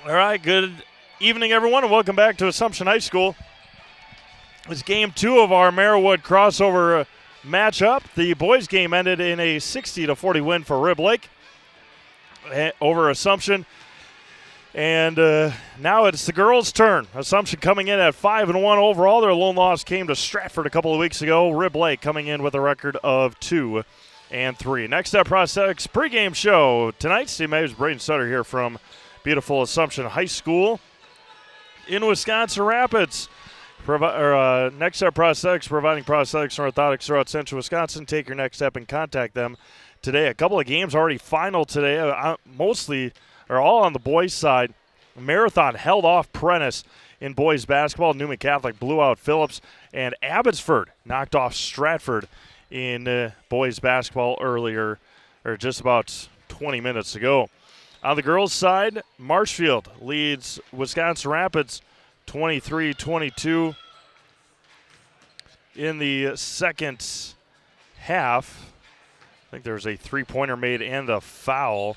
All right, good evening, everyone, and welcome back to Assumption High School. It's game 2 of our Merriwood crossover matchup. The boys' game ended in a 60-40 win for Rib Lake over Assumption. And now it's the girls' turn. Assumption coming in at 5-1 overall. Their lone loss came to Stratford a couple of weeks ago. Rib Lake coming in with a record of 2-3. Next up, Prospects pregame show. Tonight, Steve Mays, Braden Sutter here from beautiful Assumption High School in Wisconsin Rapids. Next up, Prosthetics, providing prosthetics and orthotics throughout central Wisconsin. Take your next step and contact them today. A couple of games already final today, mostly or all on the boys' side. Marathon held off Prentice in boys' basketball. Newman Catholic blew out Phillips, and Abbotsford knocked off Stratford in boys' basketball earlier, or just about 20 minutes ago. On the girls' side, Marshfield leads Wisconsin Rapids 23-22 in the second half. I think there's a three-pointer made and a foul.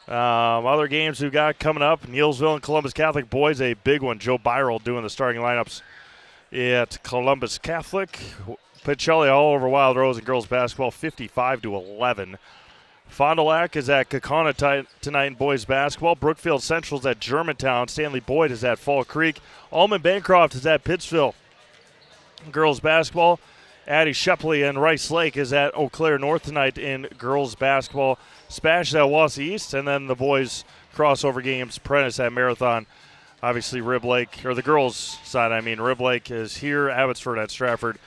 Other games we've got coming up, Neillsville and Columbus Catholic boys, a big one. Joe Byrell doing the starting lineups at Columbus Catholic. Pacelli all over Wild Rose in girls basketball, 55-11. Fond du Lac is at Kaukauna tonight in boys basketball. Brookfield Central's at Germantown. Stanley Boyd is at Fall Creek. Allman Bancroft is at Pittsville. Girls basketball, Addie Shepley and Rice Lake is at Eau Claire North tonight in girls basketball. Spash is at Wausau East, and then the boys crossover games, Prentice at Marathon. Obviously Rib Lake, or the girls side, Rib Lake is here, Abbotsford at Stratford,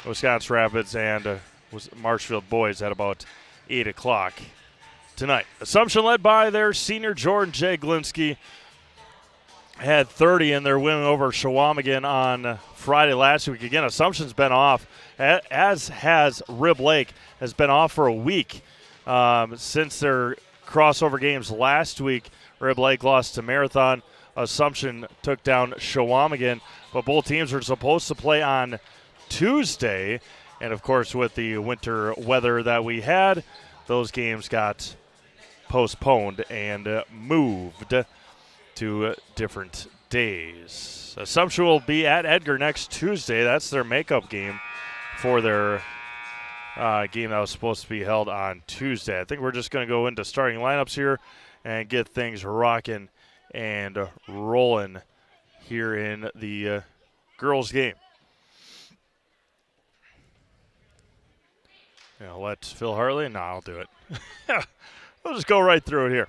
Wisconsin Rapids, and Marshfield boys at about 8 o'clock tonight. Assumption led by their senior Jordan J. Glinsky had 30 in their win over Shawamigan on Friday last week. Again, Assumption's been off, as has Rib Lake, has been off for a week since their crossover games last week. Rib Lake lost to Marathon. Assumption took down Shawamigan, but both teams were supposed to play on Tuesday. And, of course, with the winter weather that we had, those games got postponed and moved to different days. Assumption will be at Edgar next Tuesday. That's their makeup game for their game that was supposed to be held on Tuesday. I think we're just going to go into starting lineups here and get things rocking and rolling here in the girls' game. Let Phil Hartley? No, I'll do it. We'll just go right through it here.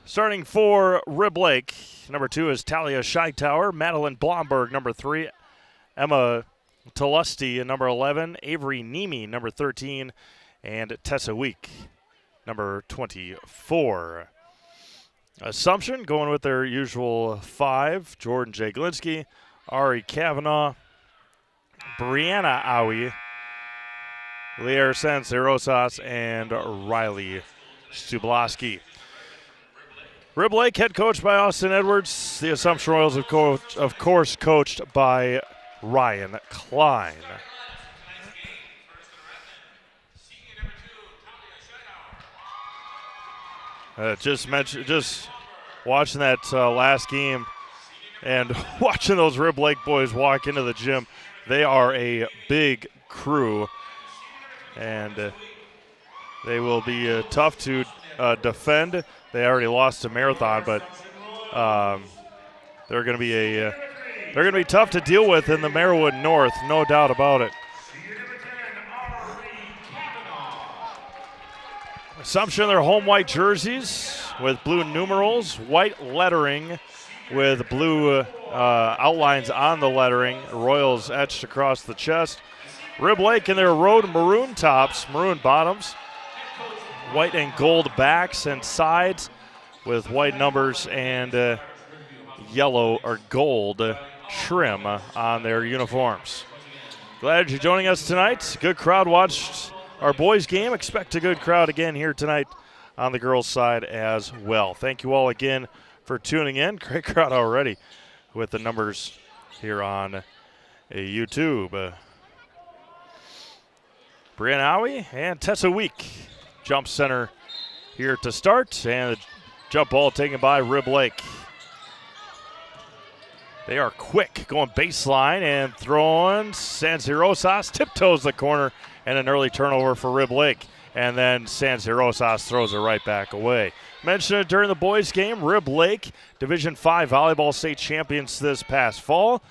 Starting for Rib Lake, number 2 is Talia Scheitower. Madeline Blomberg, number 3. Emma Talusty, number 11. Avery Nemi, number 13. And Tessa Week, number 24. Assumption going with their usual 5. Jordan J. Glinsky, Ari Kavanaugh, Brianna Owie, Lear Sense, Rosas, and Riley Stubloski. Rib Lake, head coached by Austin Edwards. The Assumption Royals, of course, coached by Ryan Klein. Just watching that last game and watching those Rib Lake boys walk into the gym. They are a big crew. And they will be tough to defend. They already lost to Marathon, but they're going to be tough to deal with in the Merriwood North, no doubt about it. Assumption, their home white jerseys with blue numerals, white lettering with blue outlines on the lettering, Royals etched across the chest. Rib Lake in their road maroon tops, maroon bottoms, white and gold backs and sides with white numbers and yellow or gold trim on their uniforms. Glad you're joining us tonight. Good crowd watched our boys' game. Expect a good crowd again here tonight on the girls' side as well. Thank you all again for tuning in. Great crowd already with the numbers here on YouTube. Brianna Owie and Tessa Week, jump center here to start. And Jump ball taken by Rib Lake. They are quick, going baseline and throwing. San Jose Rosas tiptoes the corner, and an early turnover for Rib Lake. And then San Jose Rosas throws it right back away. Mentioned it during the boys' game. Rib Lake, Division 5 volleyball state champions this past fall.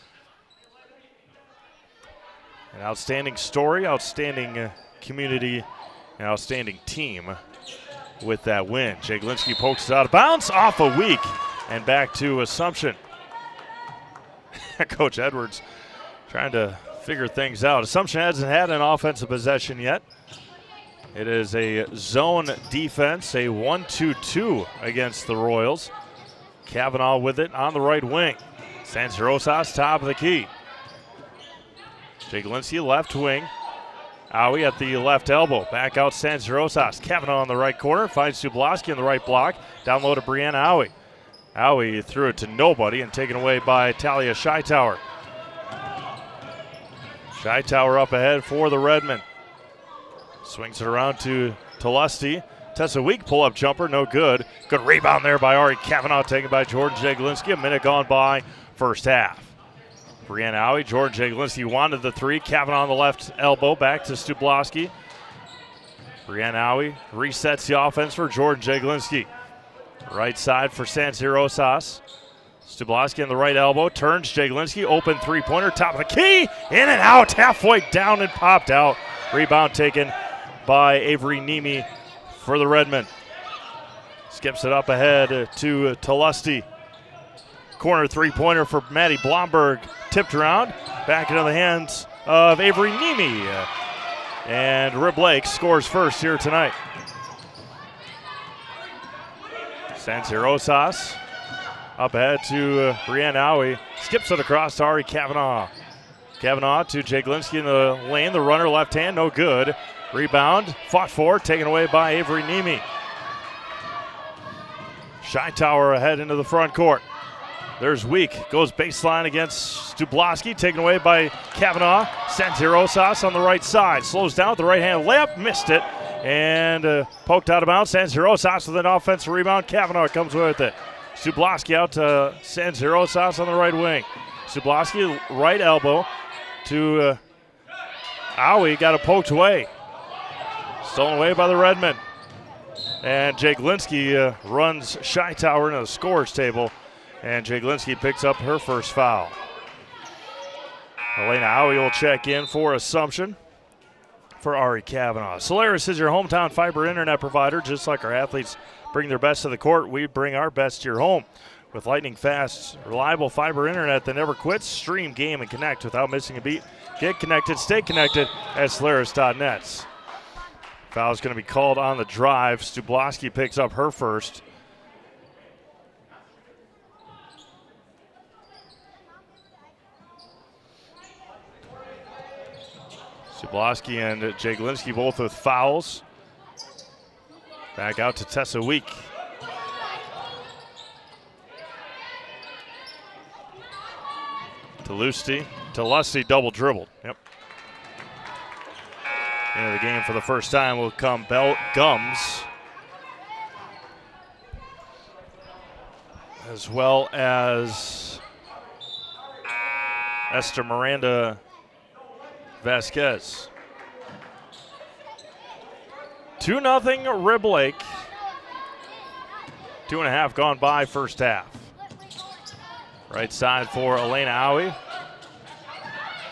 An outstanding story, outstanding community, and outstanding team with that win. Jaglinski pokes it out of bounds, off a week, and back to Assumption. Coach Edwards trying to figure things out. Assumption hasn't had an offensive possession yet. It is a zone defense, a 1-2-2 against the Royals. Kavanaugh with it on the right wing. San Jose Rosas top of the key. Jaglinski left wing. Owie at the left elbow. Back out San Jose Rosas. Kavanaugh on the right corner. Finds Sublaski in the right block. Down low to Brianna Owie. Owie threw it to nobody and taken away by Talia Scheitower. Scheitower up ahead for the Redmen. Swings it around to Lusty. Tessa Week pull-up jumper, no good. Good rebound there by Ari Kavanaugh, taken by Jordan Jaglinski. A minute gone by, first half. Brianna Owie, Jordan Jaglinski wanted the three. Kavanaugh on the left elbow, back to Stublaski. Brianna Owie resets the offense for Jordan Jaglinski. Right side for San Jose Rosas. Stublaski on the right elbow, turns Jaglinski, open three-pointer, top of the key, in and out, halfway down and popped out. Rebound taken by Avery Nemi for the Redmen. Skips it up ahead to Lusty. Corner three-pointer for Maddie Blomberg, tipped around, back into the hands of Avery Nemi. And Rib Lake scores first here tonight. San Jose Rosas up ahead to Brianna Owie. Skips it across to Ari Kavanaugh. Kavanaugh to Jaglinski in the lane. The runner left hand, no good. Rebound, fought for, taken away by Avery Nemi. Scheitower ahead into the front court. There's Week, goes baseline against Stublaski, taken away by Kavanaugh. San Jose Rosas on the right side. Slows down with the right hand layup, missed it. And poked out of bounds. San Jose Rosas with an offensive rebound. Kavanaugh comes with it. Stublaski out to San Jose Rosas on the right wing. Stublaski right elbow to Owie, got it poked away. Stolen away by the Redmen. And Jaglinski runs Scheitower into the scorer's table. And Jaglinski picks up her first foul. Elena Owie will check in for Assumption for Ari Kavanaugh. Solaris is your hometown fiber internet provider. Just like our athletes bring their best to the court, we bring our best to your home. With lightning fast, reliable fiber internet that never quits, stream, game, and connect without missing a beat. Get connected, stay connected at Solaris.net. Foul is going to be called on the drive. Stublaski picks up her first. Stublaski and Jaglinski both with fouls. Back out to Tessa Week. To Lusty, double dribbled. Yep. Into the game for the first time will come Bell Gums, as well as Esther Miranda Vasquez. 2-0 Rib Lake. 2.5 gone by first half. Right side for Elena Owie.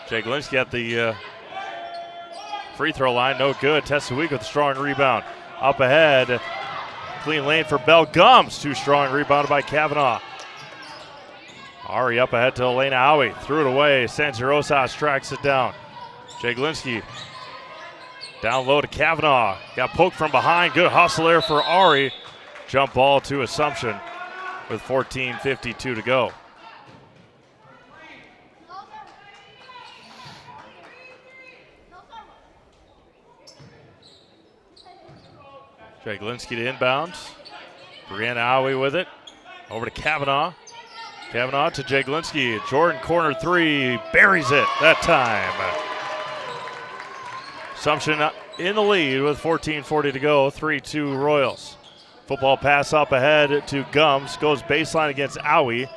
Jaglinski at the free throw line, no good. Tessa Week with a strong rebound. Up ahead, clean lane for Bell Gums. Too strong, rebounded by Kavanaugh. Ari up ahead to Elena Owie. Threw it away. San Jose Rosas tracks it down. Jaglinski down low to Kavanaugh. Got poked from behind. Good hustle there for Ari. Jump ball to Assumption with 14:52 to go. Jaglinski to inbound. Brianna Owie with it. Over to Kavanaugh. Kavanaugh to Jaglinski. Jordan corner three. Buries it that time. Assumption in the lead with 14:40 to go. 3-2 Royals. Football pass up ahead to Gums. Goes baseline against Owie.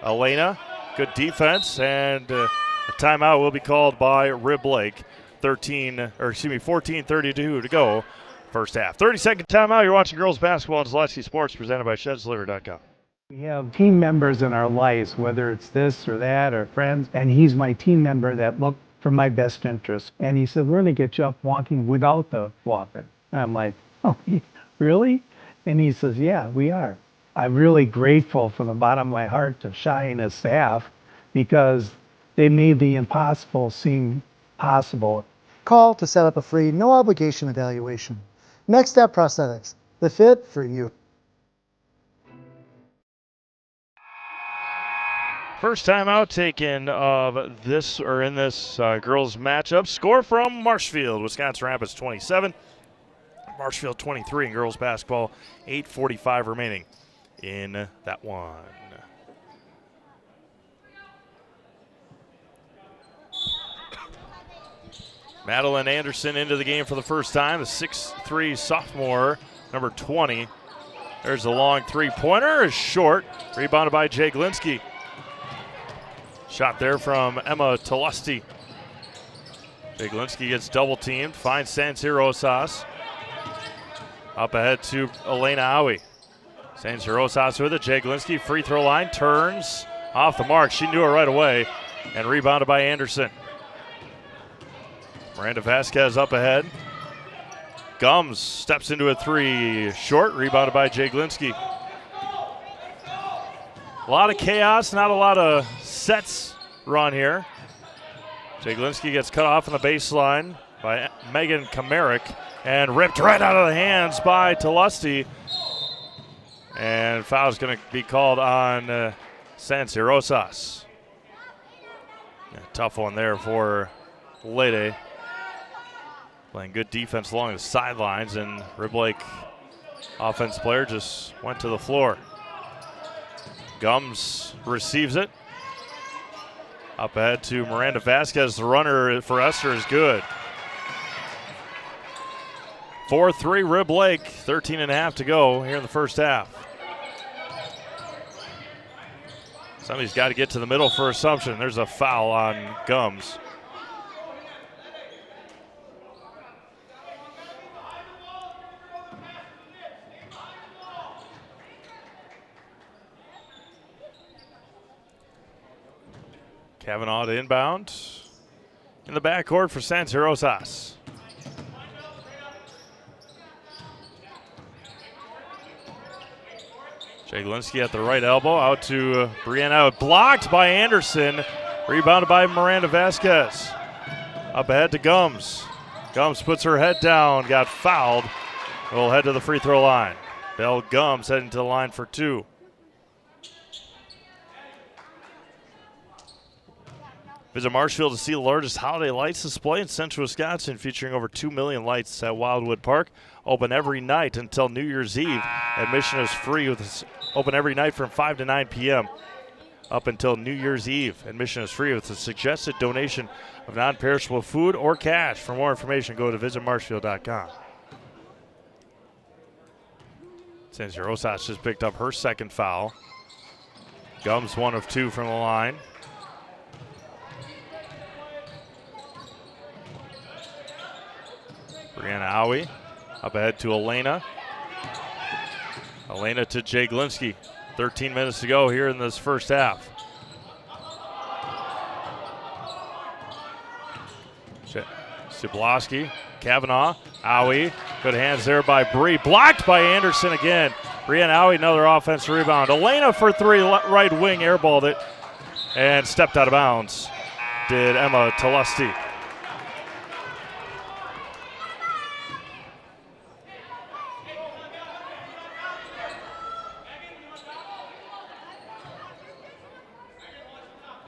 Elena, good defense, and a timeout will be called by Rib Lake. 14:32 to go, first half. 30-second timeout. You're watching girls basketball on Zaleski Sports, presented by ShedsLiver.com. We have team members in our lives, whether it's this or that or friends, and he's my team member that look for my best interest. And he said, we're going to get you up walking without the walking. And I'm like, oh, really? And he says, yeah, we are. I'm really grateful from the bottom of my heart to Shai and his staff because they made the impossible seem possible. Call to set up a free, no obligation evaluation. Next Step Prosthetics, the fit for you. First timeout taken of this in this girls matchup. Score from Marshfield, Wisconsin Rapids 27, Marshfield 23 in girls basketball. 8:45 remaining in that one. Madeline Anderson into the game for the first time, the 6'3" sophomore, number 20. There's a long three-pointer, is short, rebounded by Jay Glinsky. Shot there from Emma Talusti. Jay Glinsky gets double-teamed, finds Sansi-Rosas. Up ahead to Elena Owie. Sansi-Rosas with it, Jay Glinsky, free throw line, turns off the mark. She knew it right away, and rebounded by Anderson. Miranda Vasquez up ahead. Gums steps into a three. Short, rebounded by Jay Glinsky. A lot of chaos, not a lot of sets run here. Jay Glinsky gets cut off on the baseline by Megan Kamarick and ripped right out of the hands by Talusti. And foul's going to be called on Sansi-Rosas. Tough one there for Lede. Playing good defense along the sidelines, and Rib Lake offense player just went to the floor. Gums receives it. Up ahead to Miranda Vasquez. The runner for Esther is good. 4-3 Rib Lake, 13.5 to go here in the first half. Somebody's got to get to the middle for Assumption. There's a foul on Gums. Kavanaugh to inbound in the backcourt for Sansi-Rosas. Jay Glinsky at the right elbow, out to Brianna, blocked by Anderson, rebounded by Miranda Vasquez. Up ahead to Gums. Gums puts her head down, got fouled. Will head to the free throw line. Belle Gums heading to the line for two. Visit Marshfield to see the largest holiday lights display in central Wisconsin, featuring over 2 million lights at Wildwood Park. Open every night until New Year's Eve. Admission is free. Open every night from 5 to 9 p.m. up until New Year's Eve. Admission is free with a suggested donation of non-perishable food or cash. For more information, go to visitmarshfield.com. Sansi-Rosas just picked up her second foul. Gums 1 of 2 from the line. Brianna Owie up ahead to Elena. Elena to Jay Glinsky. 13 minutes to go here in this first half. Cibloski, Kavanaugh, Owie. Good hands there by Bree. Blocked by Anderson again. Brianna Owie, another offensive rebound. Elena for three, right wing, airballed it and stepped out of bounds. Did Emma Talusti.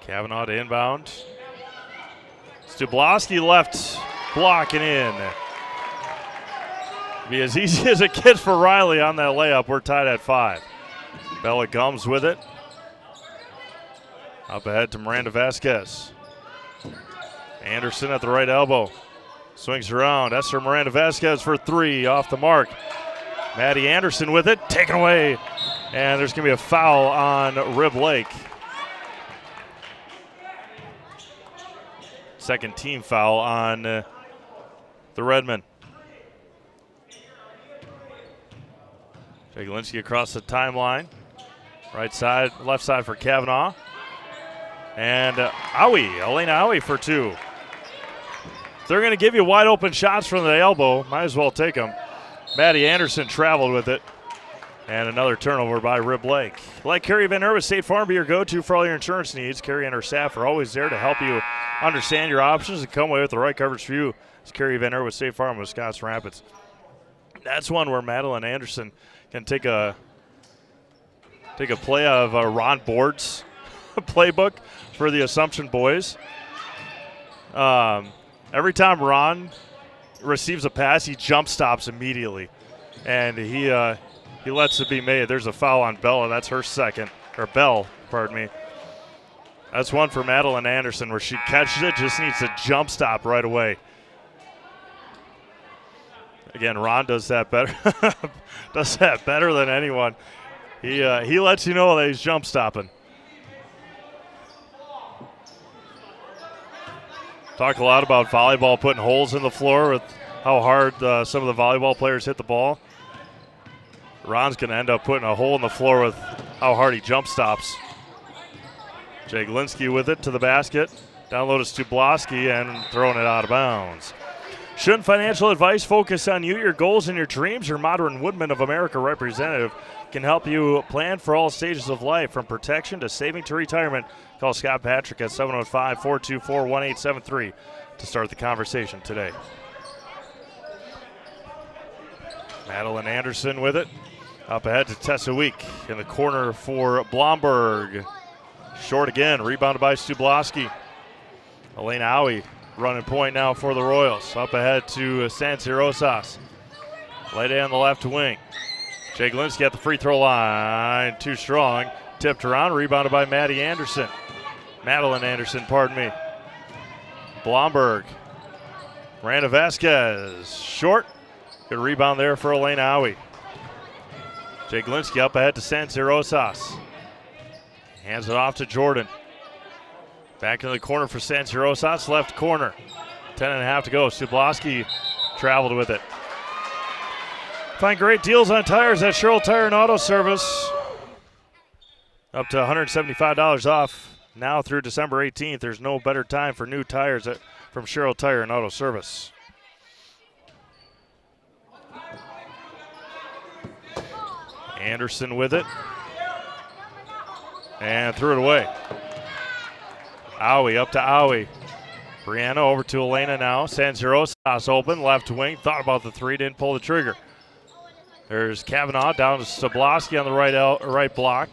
Kavanaugh to inbound. Stubloski left block and in. Be as easy as it gets for Riley on that layup. We're tied at 5. Bella Gums with it. Up ahead to Miranda Vasquez. Anderson at the right elbow. Swings around. Esther Miranda Vasquez for 3 off the mark. Maddie Anderson with it, taken away. And there's going to be a foul on Rib Lake. Second team foul on the Redmen. Jaglinski across the timeline. Right side, left side for Kavanaugh. And Elena Owie for two. If they're going to give you wide open shots from the elbow, might as well take them. Maddie Anderson traveled with it. And another turnover by Rib Lake. Let Carrie Van Herb with State Farm be your go-to for all your insurance needs. Carrie and her staff are always there to help you understand your options and come away with the right coverage for you. It's Carrie Van Herb with State Farm, Wisconsin Rapids. That's one where Madeline Anderson can take a play of Ron Board's playbook for the Assumption boys. Every time Ron receives a pass, he jump stops immediately, and he lets it be made. There's a foul on Bella. That's her second, or Bell, pardon me. That's one for Madeline Anderson where she catches it, just needs to jump stop right away. Again, Ron does that better. Does that better than anyone. He lets you know that he's jump stopping. Talk a lot about volleyball putting holes in the floor with how hard some of the volleyball players hit the ball. Ron's going to end up putting a hole in the floor with how hard he jump stops. Jaglinski with it to the basket. Down low to Stubloski and throwing it out of bounds. Shouldn't financial advice focus on you, your goals, and your dreams? Your Modern Woodmen of America representative can help you plan for all stages of life, from protection to saving to retirement. Call Scott Patrick at 705-424-1873 to start the conversation today. Madeline Anderson with it. Up ahead to Tessa Week in the corner for Blomberg. Short again, rebounded by Stubloski. Elena Owie running point now for the Royals. Up ahead to Sansi Rosas. Lay on the left wing. Jaglinski at the free throw line. Too strong. Tipped around, rebounded by Maddie Anderson. Madeline Anderson, pardon me. Blomberg. Miranda Vasquez. Short. Good rebound there for Elena Owie. Jaglinski up ahead to Sansi Rosas. Hands it off to Jordan. Back in the corner for Sansi Rosas, left corner. 10.5 to go. Stubloski traveled with it. Find great deals on tires at Sherrill Tire and Auto Service. Up to $175 off now through December 18th. There's no better time for new tires from Sherrill Tire and Auto Service. Anderson with it. And threw it away. Owie up to Owie. Brianna over to Elena now. Sansi Rosas open, left wing. Thought about the three, didn't pull the trigger. There's Kavanaugh down to Stubloski on the right block.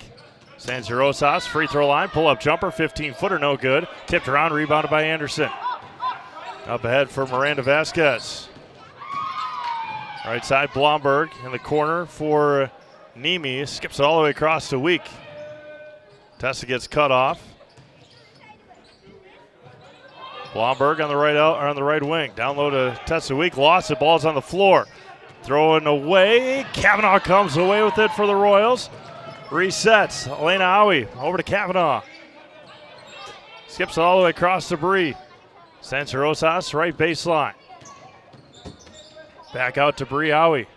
Sansi Rosas, free throw line, pull-up jumper, 15-footer, no good. Tipped around, rebounded by Anderson. Up ahead for Miranda Vasquez. Right side, Blomberg in the corner for Nemi. Skips it all the way across to Week. Tessa gets cut off. Blomberg on the right wing. Down low to Tessa Week. Lost it. Ball's on the floor. Throwing away. Kavanaugh comes away with it for the Royals. Resets. Elena Owie over to Kavanaugh. Skips it all the way across to Bree. Sansi Rosas, right baseline. Back out to Bree Owie.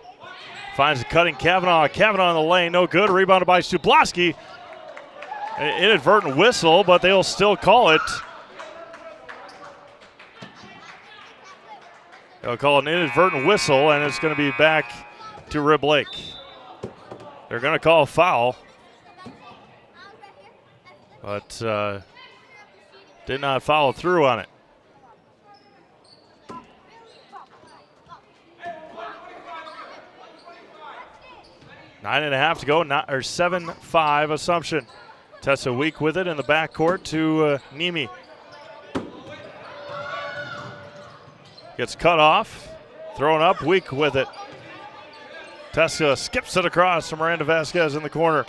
Finds the cutting Kavanaugh. Kavanaugh in the lane. No good. Rebounded by Stubloski. An inadvertent whistle, but they'll still call it. They'll call an inadvertent whistle, and it's going to be back to Rib Lake. They're going to call a foul, but did not follow through on it. Nine and a half to go, 7-5 Assumption. Tessa Week with it in the backcourt to Nemi. Gets cut off, thrown up, Week with it. Tessa skips it across to Miranda Vasquez in the corner.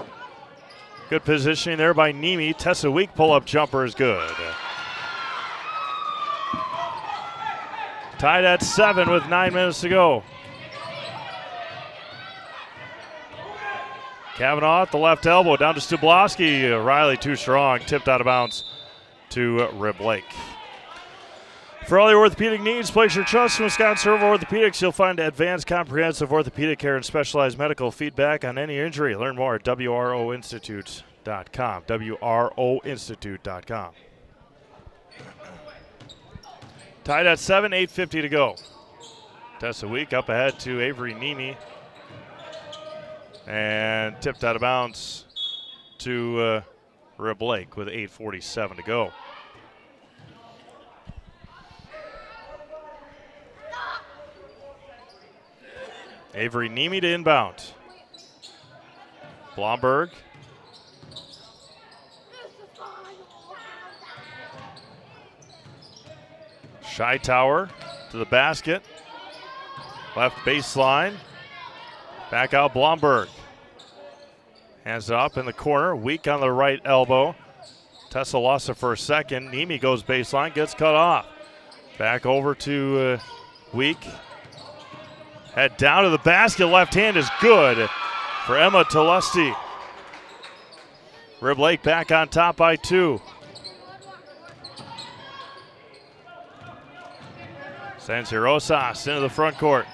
Good positioning there by Nemi. Tessa Week pull-up jumper is good. Tied at 7 with 9 minutes to go. Kavanaugh at the left elbow, down to Stubloski. Riley too strong, tipped out of bounds to Rib Lake. For all your orthopedic needs, place your trust in Wisconsin Servo Orthopedics. You'll find advanced comprehensive orthopedic care and specialized medical feedback on any injury. Learn more at WROinstitute.com. WROinstitute.com. Tied at 7, 8:50 to go. Tessa Week up ahead to Avery Nemi. And tipped out of bounds to Rib Lake with 8:47 to go. Avery Nemi to inbound. Blomberg. Shytower to the basket. Left baseline. Back out Blomberg. Hands it up in the corner. Weak on the right elbow. Tessa lost it for a second. Nemi goes baseline, gets cut off. Back over to Weak. Head down to the basket. Left hand is good for Emma Telesti. Rib Lake back on top by 2. Sansi Rosas into the front court.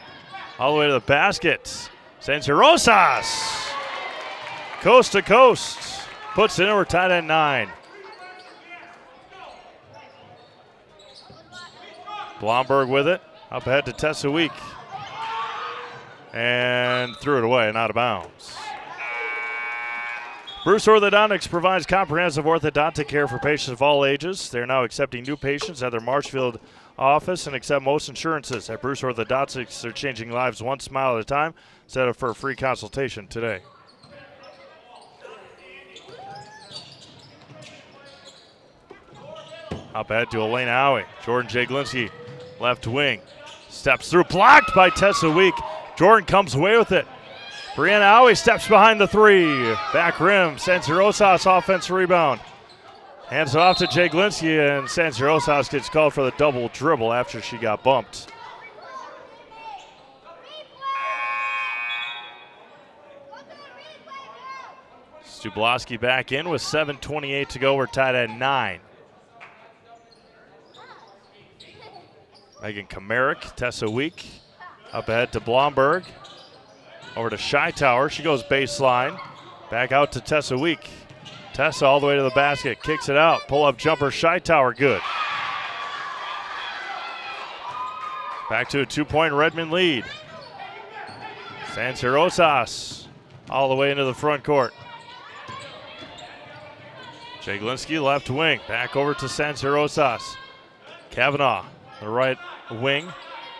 All the way to the basket. Sansi Rosas. Coast to coast. Puts it in. We're tied at 9. Blomberg with it. Up ahead to Tessa Week. And threw it away and out of bounds. Bruce Orthodontics provides comprehensive orthodontic care for patients of all ages. They're now accepting new patients at their Marshfield office and accept most insurances. At Bruce Orthodontics, they're changing lives one smile at a time. Set up for a free consultation today. Up ahead to Elena Howie. Jordan Jaglinski, left wing. Steps through, blocked by Tessa Week. Jordan comes away with it. Brianna Howie steps behind the 3. Back rim, Sansi Rosas offensive rebound. Hands it off to Jaglinski, and Sansi Rosas gets called for the double dribble after she got bumped. Stubloski back in with 7:28 to go. We're tied at 9. Megan Kamarick, Tessa Week. Up ahead to Blomberg. Over to Shytower. She goes baseline. Back out to Tessa Week. Tessa all the way to the basket. Kicks it out. Pull-up jumper. Shytower good. Back to a 2-point Redmond lead. Sansi Rosas all the way into the front court. Jaglinski left wing. Back over to Sansi Rosas. Kavanaugh, the right wing.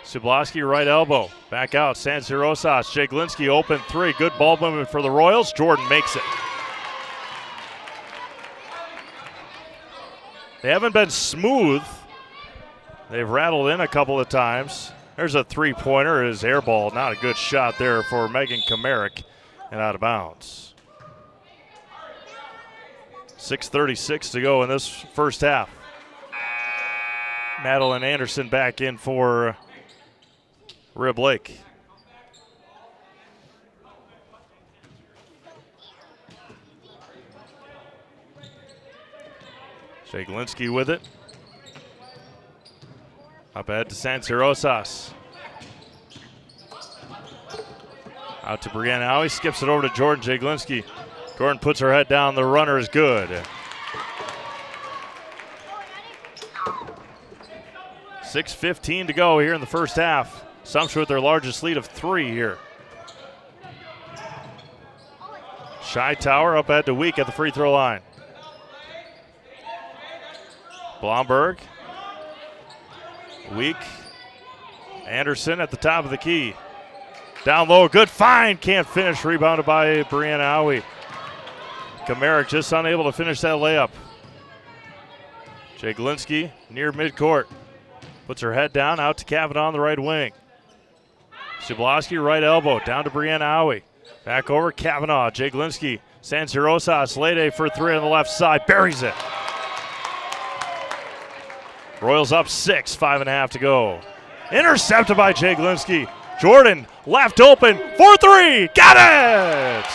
Stubloski right elbow. Back out. Sansi Rosas. Jaglinski open 3. Good ball movement for the Royals. Jordan makes it. They haven't been smooth. They've rattled in a couple of times. There's a 3-pointer. It is air ball. Not a good shot there for Megan Kamarick and out of bounds. 6:36 to go in this first half. Madeline Anderson back in for Rib Lake. Jaglinski with it. Up ahead to Sansi Rosas. Out to Brianna Howie. Skips it over to Jordan Jaglinski. Jordan puts her head down. The runner is good. 6:15 to go here in the first half. Sumption with their largest lead of 3 here. Shytower up ahead to Week at the free throw line. Blomberg. Weak. Anderson at the top of the key. Down low, good find. Can't finish. Rebounded by Brianna Howie. Kamarick just unable to finish that layup. Jaglinski near midcourt. Puts her head down, out to Kavanaugh on the right wing. Stubloski right elbow, down to Brianna Howie. Back over, Kavanaugh, Jaglinski. Sansi Rosas, Lede for 3 on the left side, buries it. Royals up 6, 5.5 to go. Intercepted by Jaglinski. Jordan left open for 3. Got it!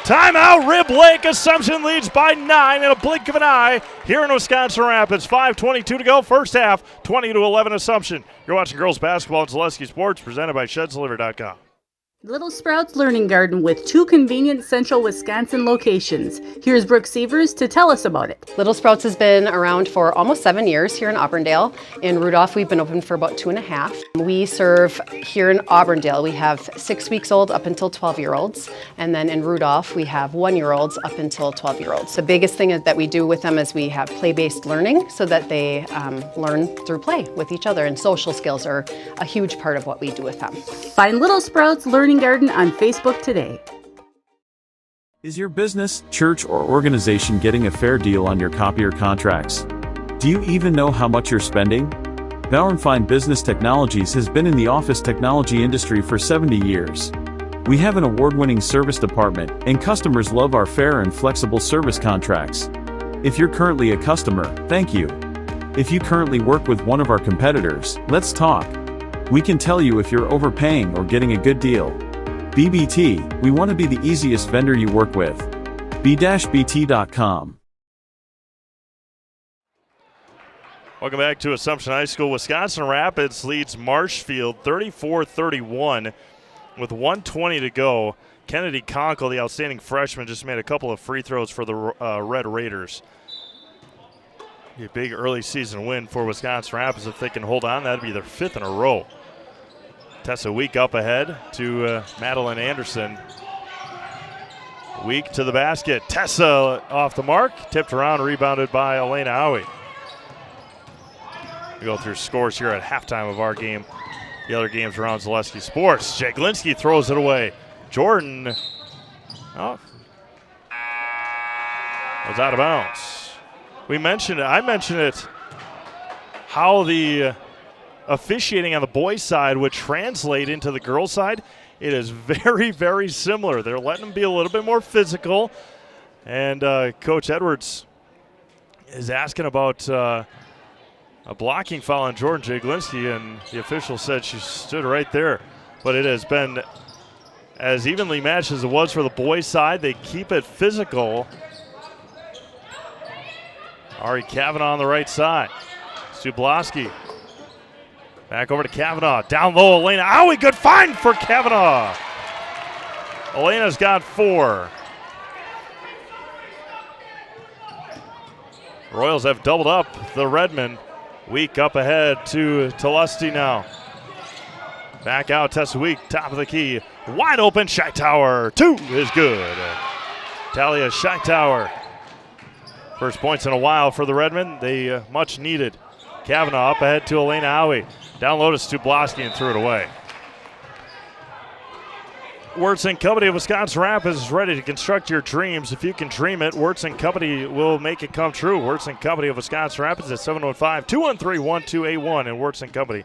Timeout, Rib Lake. Assumption leads by 9 in a blink of an eye here in Wisconsin Rapids. 5:22 to go, first half, 20-11 Assumption. You're watching girls basketball on Zaleski Sports, presented by ShedsDeliver.com. Little Sprouts Learning Garden with 2 convenient central Wisconsin locations. Here's Brooke Sievers to tell us about it. Little Sprouts has been around for almost 7 years here in Auburndale. In Rudolph, we've been open for about 2.5. We serve here in Auburndale, we have 6 weeks old up until 12-year-olds. And then in Rudolph, we have 1-year-olds up until 12-year-olds. The biggest thing that we do with them is we have play-based learning so that they learn through play with each other. And social skills are a huge part of what we do with them. Find Little Sprouts Learning Garden on Facebook today. Is your business, church, or organization getting a fair deal on your copier contracts? Do you even know how much you're spending? Bauer & Fine Business Technologies has been in the office technology industry for 70 years. We have an award-winning service department, and customers love our fair and flexible service contracts. If you're currently a customer, thank you. If you currently work with one of our competitors, let's talk. We can tell you if you're overpaying or getting a good deal. BBT, we want to be the easiest vendor you work with. b-bt.com. Welcome back to Assumption High School. Wisconsin Rapids leads Marshfield 34-31 with 1:20 to go. Kennedy Conkle, the outstanding freshman, just made a couple of free throws for the Red Raiders. A big early season win for Wisconsin Rapids. If they can hold on, that'd be their 5th in a row. Tessa Week up ahead to Madeline Anderson. Week to the basket. Tessa off the mark. Tipped around, rebounded by Elena Howie. We go through scores here at halftime of our game. The other games around Zaleski Sports. Jaglinski throws it away. Jordan was out of bounds. I mentioned it, how the officiating on the boys' side would translate into the girls' side. It is very, very similar. They're letting them be a little bit more physical. And Coach Edwards is asking about a blocking foul on Jordan Jaglinski, and the official said she stood right there. But it has been as evenly matched as it was for the boys' side. They keep it physical. Ari Kavanaugh on the right side. Sublaski. Back over to Kavanaugh. Down low, Elena. Owie, good find for Kavanaugh. Elena's got 4. Royals have doubled up the Redmen. Week up ahead to Lusty now. Back out, Tessa Week, top of the key. Wide open, Scheitauer. 2 is good. Talia Scheitauer. First points in a while for the Redmen. They much needed. Kavanaugh up ahead to Elena Howie. Down low to Stublaski and threw it away. Wirtz & Company of Wisconsin Rapids is ready to construct your dreams. If you can dream it, Wirtz & Company will make it come true. Wirtz & Company of Wisconsin Rapids at 715-213-1281 and Wirtz & Company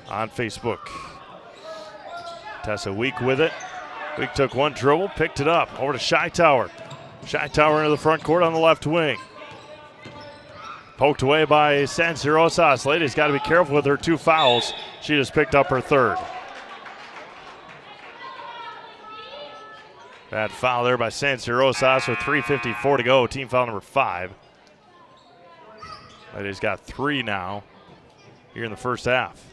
on Facebook. Tessa Week with it. Week took one dribble, picked it up. Over to Scheitauer. Scheitauer into the front court on the left wing. Poked away by Sansi Rosas. Lady's got to be careful with her 2 fouls. She just picked up her 3rd. Bad foul there by Sansi Rosas with 3:54 to go. Team foul number 5. Lady's got 3 now here in the first half.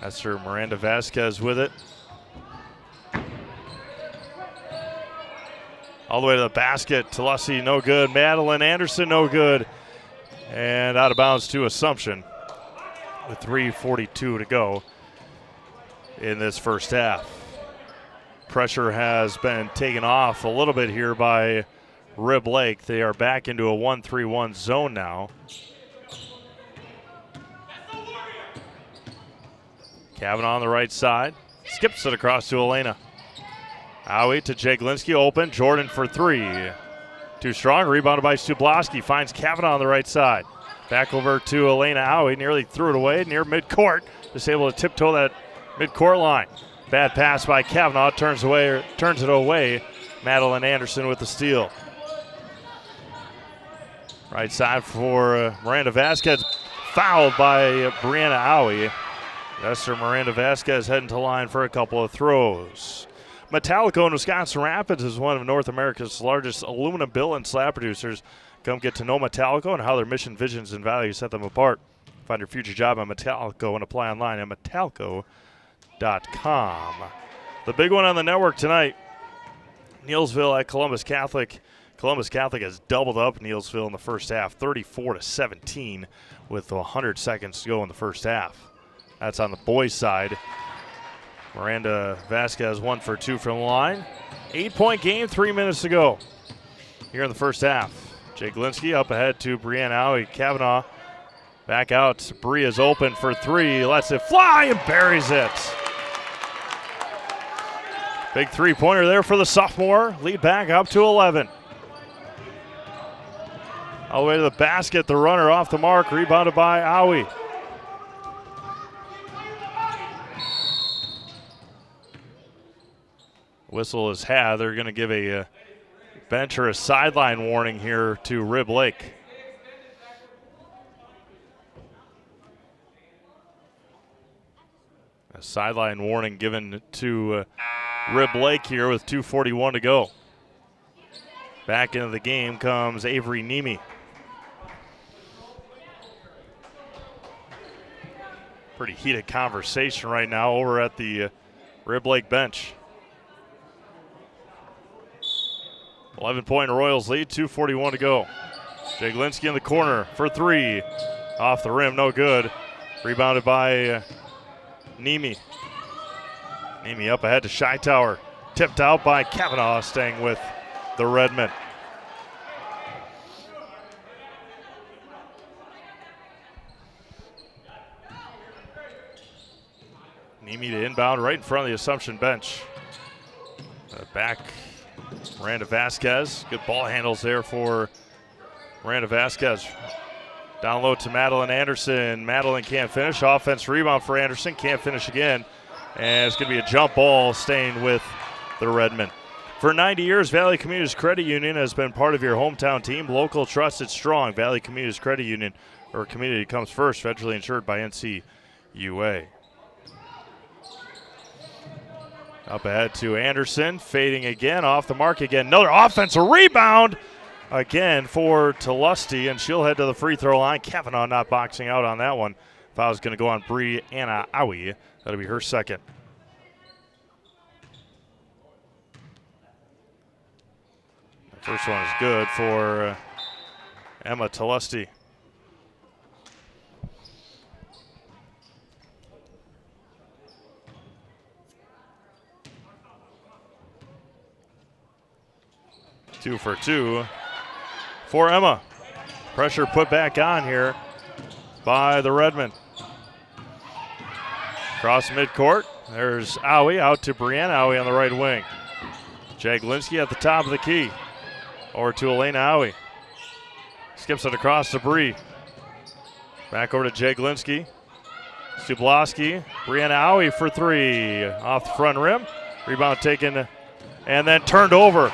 That's her Miranda Vasquez with it. All the way to the basket. Talussi, no good. Madeline Anderson, no good. And out of bounds to Assumption with 3:42 to go in this first half. Pressure has been taken off a little bit here by Rib Lake. They are back into a 1-3-1 zone now. Kavanaugh on the right side. Skips it across to Elena. Howie to Jaglinski, open. Jordan for 3. Too strong. Rebounded by Stublaski. Finds Kavanaugh on the right side. Back over to Elena Howie. Nearly threw it away near midcourt. Just able to tiptoe that midcourt line. Bad pass by Kavanaugh. Turns it away. Madeline Anderson with the steal. Right side for Miranda Vasquez. Fouled by Brianna Howie. Esther Miranda Vasquez heading to line for a couple of throws. Metallico in Wisconsin Rapids is one of North America's largest aluminum billet and slab producers. Come get to know Metallico and how their mission, visions, and values set them apart. Find your future job at Metallico and apply online at metallico.com. The big one on the network tonight, Neillsville at Columbus Catholic. Columbus Catholic has doubled up Neillsville in the first half, 34-17, with 100 seconds to go in the first half. That's on the boys' side. Miranda Vasquez 1 for 2 from the line. 8-point game, 3 minutes to go here in the first half. Jay Glinsky up ahead to Brianna Howie. Kavanaugh back out. Bree is open for 3. Lets it fly and buries it. Big three-pointer there for the sophomore. Lead back up to 11. All the way to the basket. The runner off the mark. Rebounded by Howie. Whistle is had. They're going to give a bench or a sideline warning here to Rib Lake. A sideline warning given to Rib Lake here with 2:41 to go. Back into the game comes Avery Nemi. Pretty heated conversation right now over at the Rib Lake bench. 11-point Royals lead, 2:41 to go. Jay Glinsky in the corner for 3. Off the rim, no good. Rebounded by Nemi. Nemi up ahead to Shytower. Tipped out by Kavanaugh, staying with the Redmen. Nemi to inbound right in front of the Assumption bench. Back, Miranda Vasquez. Good ball handles there for Miranda Vasquez. Down low to Madeline Anderson. Madeline can't finish. Offense rebound for Anderson. Can't finish again. And it's going to be a jump ball staying with the Redmen. For 90 years, Valley Communities Credit Union has been part of your hometown team. Local, trusted, strong. Valley Communities Credit Union, where community comes first. Federally insured by NCUA. Up ahead to Anderson, fading again, off the mark again. Another offensive rebound again for Talusty, and she'll head to the free throw line. Kavanaugh not boxing out on that one. Foul's going to go on Brianna Howie. That'll be her second. The first one is good for Emma Talusty. Two for 2 for Emma. Pressure put back on here by the Redmen. Cross midcourt. There's Howie out to Brianna Howie on the right wing. Jaglinski at the top of the key. Over to Elena Howie. Skips it across to Bree. Back over to Jaglinski. Stubloski. Brianna Howie for 3. Off the front rim. Rebound taken and then turned over.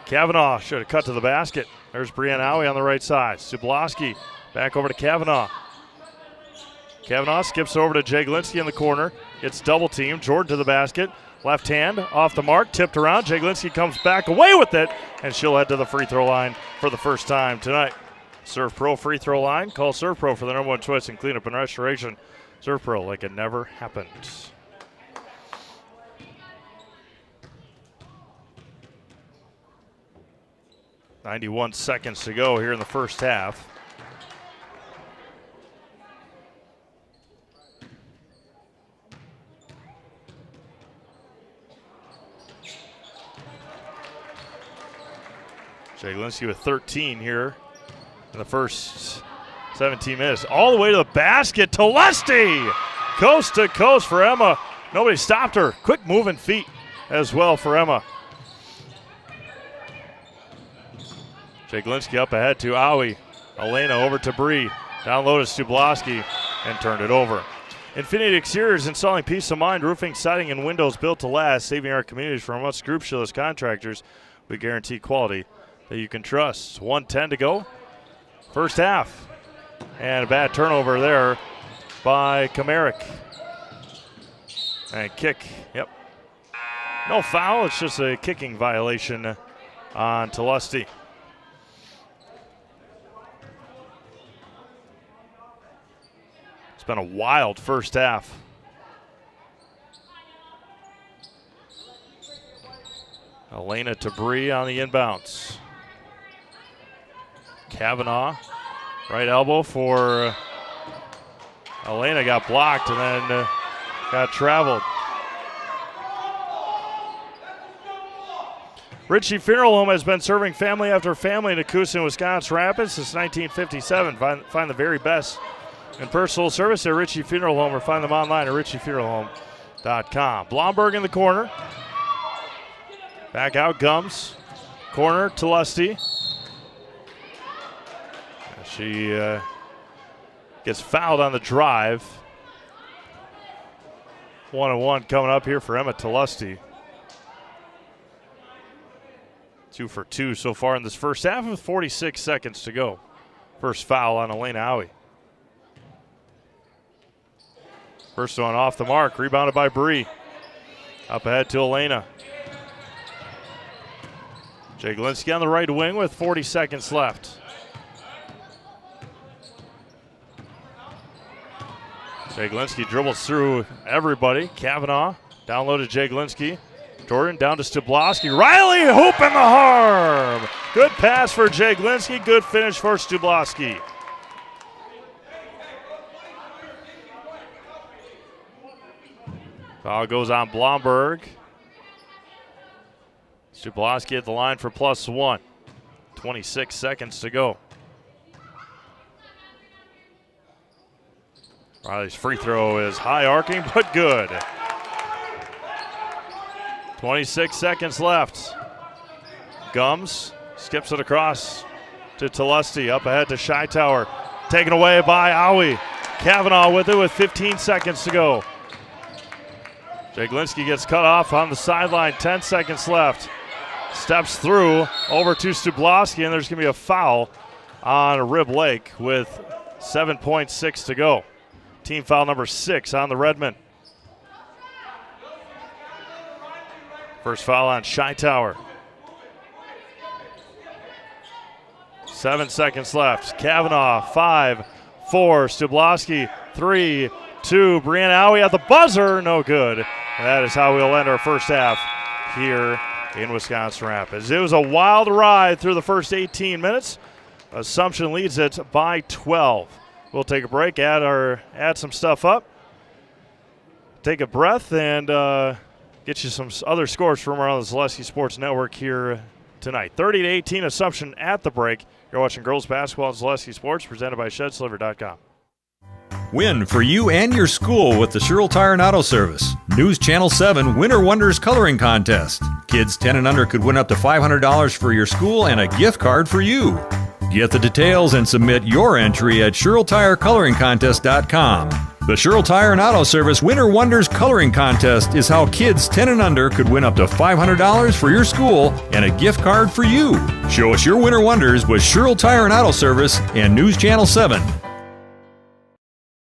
Kavanaugh should have cut to the basket. There's Brianna Howie on the right side. Stubloski back over to Kavanaugh. Kavanaugh skips over to Jaglinski in the corner. Gets double teamed. Jordan to the basket. Left hand off the mark. Tipped around. Jaglinski comes back away with it. And she'll head to the free throw line for the first time tonight. Serve Pro free throw line. Call Serve Pro for the #1 choice in cleanup and restoration. Serve Pro like it never happened. 91 seconds to go here in the first half. Jaglinski with 13 here in the first 17 minutes. All the way to the basket. Talusty! Coast to coast for Emma. Nobody stopped her. Quick moving feet as well for Emma. Jaglinski up ahead to Howie. Elena over to Bree. Down low to Stubloski and turned it over. Infinity Exteriors, installing peace of mind, roofing, siding, and windows built to last, saving our communities from us scrupulous contractors. We guarantee quality that you can trust. 1:10 to go. First half. And a bad turnover there by Kamarick. And kick, yep. No foul, it's just a kicking violation on Tulusty. It's been a wild first half. Elena Tabri on the inbounds. Kavanaugh, right elbow for Elena, got blocked and then got traveled. Ritchie Funeral Home has been serving family after family in Acusa and Wisconsin Rapids since 1957. Find the very best in personal service at Ritchie Funeral Home or find them online at ritchiefuneralhome.com. Blomberg in the corner. Back out Gums. Corner to Lusty. She gets fouled on the drive. 1-1 coming up here for Emma Tulusty. 2 for 2 so far in this first half with 46 seconds to go. First foul on Elena Howie. First one off the mark, rebounded by Bree. Up ahead to Elena. Jaglinski on the right wing with 40 seconds left. Jaglinski dribbles through everybody. Kavanaugh down low to Jaglinski. Jordan down to Stubloski. Riley hoop in the harm. Good pass for Jaglinski. Good finish for Stubloski. Foul goes on Blomberg. Stubloski at the line for +1. 26 seconds to go. Riley's free throw is high arcing, but good. 26 seconds left. Gums skips it across to Tulusty. Up ahead to Shytower. Taken away by Aui. Kavanaugh with it with 15 seconds to go. Jaglinski gets cut off on the sideline. 10 seconds left. Steps through over to Stubloski, and there's going to be a foul on Rib Lake with 7.6 to go. Team foul number 6 on the Redmen. First foul on Shytower. 7 seconds left. Kavanaugh, 5, 4. Stubloski, 3, 2. Brianna Howie at the buzzer. No good. And that is how we'll end our first half here in Wisconsin Rapids. It was a wild ride through the first 18 minutes. Assumption leads it by 12. We'll take a break, add some stuff up, take a breath, and get you some other scores from around the Zaleski Sports Network here tonight. 30-18 Assumption at the break. You're watching girls basketball on Zaleski Sports, presented by ShedSliver.com. Win for you and your school with the Sherrill Tire and Auto Service. News Channel 7 Winter Wonders Coloring Contest. Kids 10 and under could win up to $500 for your school and a gift card for you. Get the details and submit your entry at SherrillTireColoringContest.com. The Sherrill Tire and Auto Service Winter Wonders Coloring Contest is how kids 10 and under could win up to $500 for your school and a gift card for you. Show us your winter wonders with Sherrill Tire and Auto Service and News Channel 7.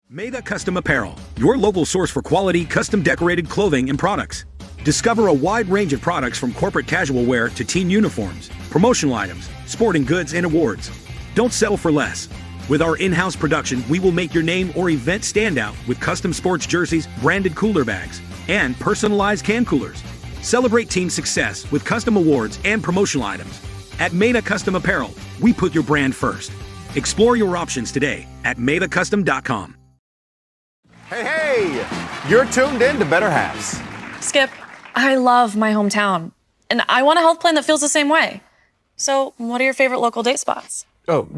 Mega Custom Apparel, your local source for quality, custom decorated clothing and products. Discover a wide range of products from corporate casual wear to team uniforms, promotional items, sporting goods, and awards. Don't settle for less. With our in-house production, we will make your name or event stand out with custom sports jerseys, branded cooler bags, and personalized can coolers. Celebrate team success with custom awards and promotional items. At Meta Custom Apparel, we put your brand first. Explore your options today at metacustom.com. Hey, you're tuned in to Better Halves. Skip, I love my hometown, and I want a health plan that feels the same way. So, what are your favorite local date spots? Oh,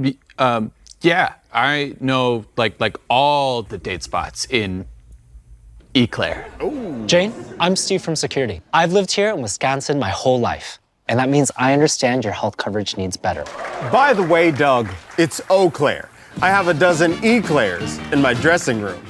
yeah, I know like all the date spots in Eau Claire. Ooh. Jane, I'm Steve from Security. I've lived here in Wisconsin my whole life, and that means I understand your health coverage needs better. By the way, Doug, it's Eau Claire. I have a dozen Eclairs in my dressing room.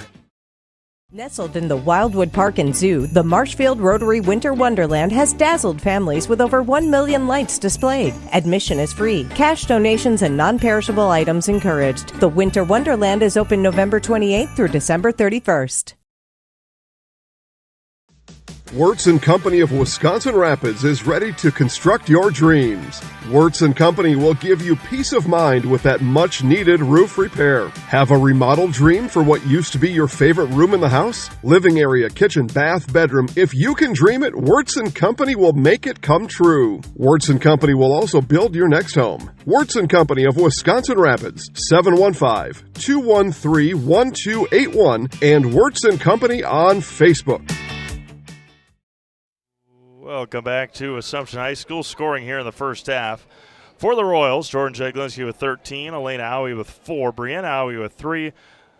Nestled in the Wildwood Park and Zoo, the Marshfield Rotary Winter Wonderland has dazzled families with over 1 million lights displayed. Admission is free. Cash donations and non-perishable items encouraged. The Winter Wonderland is open November 28th through December 31st. Wirtz & Company of Wisconsin Rapids is ready to construct your dreams. Wirtz & Company will give you peace of mind with that much-needed roof repair. Have a remodel dream for what used to be your favorite room in the house? Living area, kitchen, bath, bedroom. If you can dream it, Wirtz & Company will make it come true. Wirtz & Company will also build your next home. Wirtz & Company of Wisconsin Rapids, 715-213-1281, and Wirtz & Company on Facebook. Welcome back to Assumption High School. Scoring here in the first half. For the Royals, Jordan Jeglinski with 13, Elena Howie with 4, Brianna Howie with 3,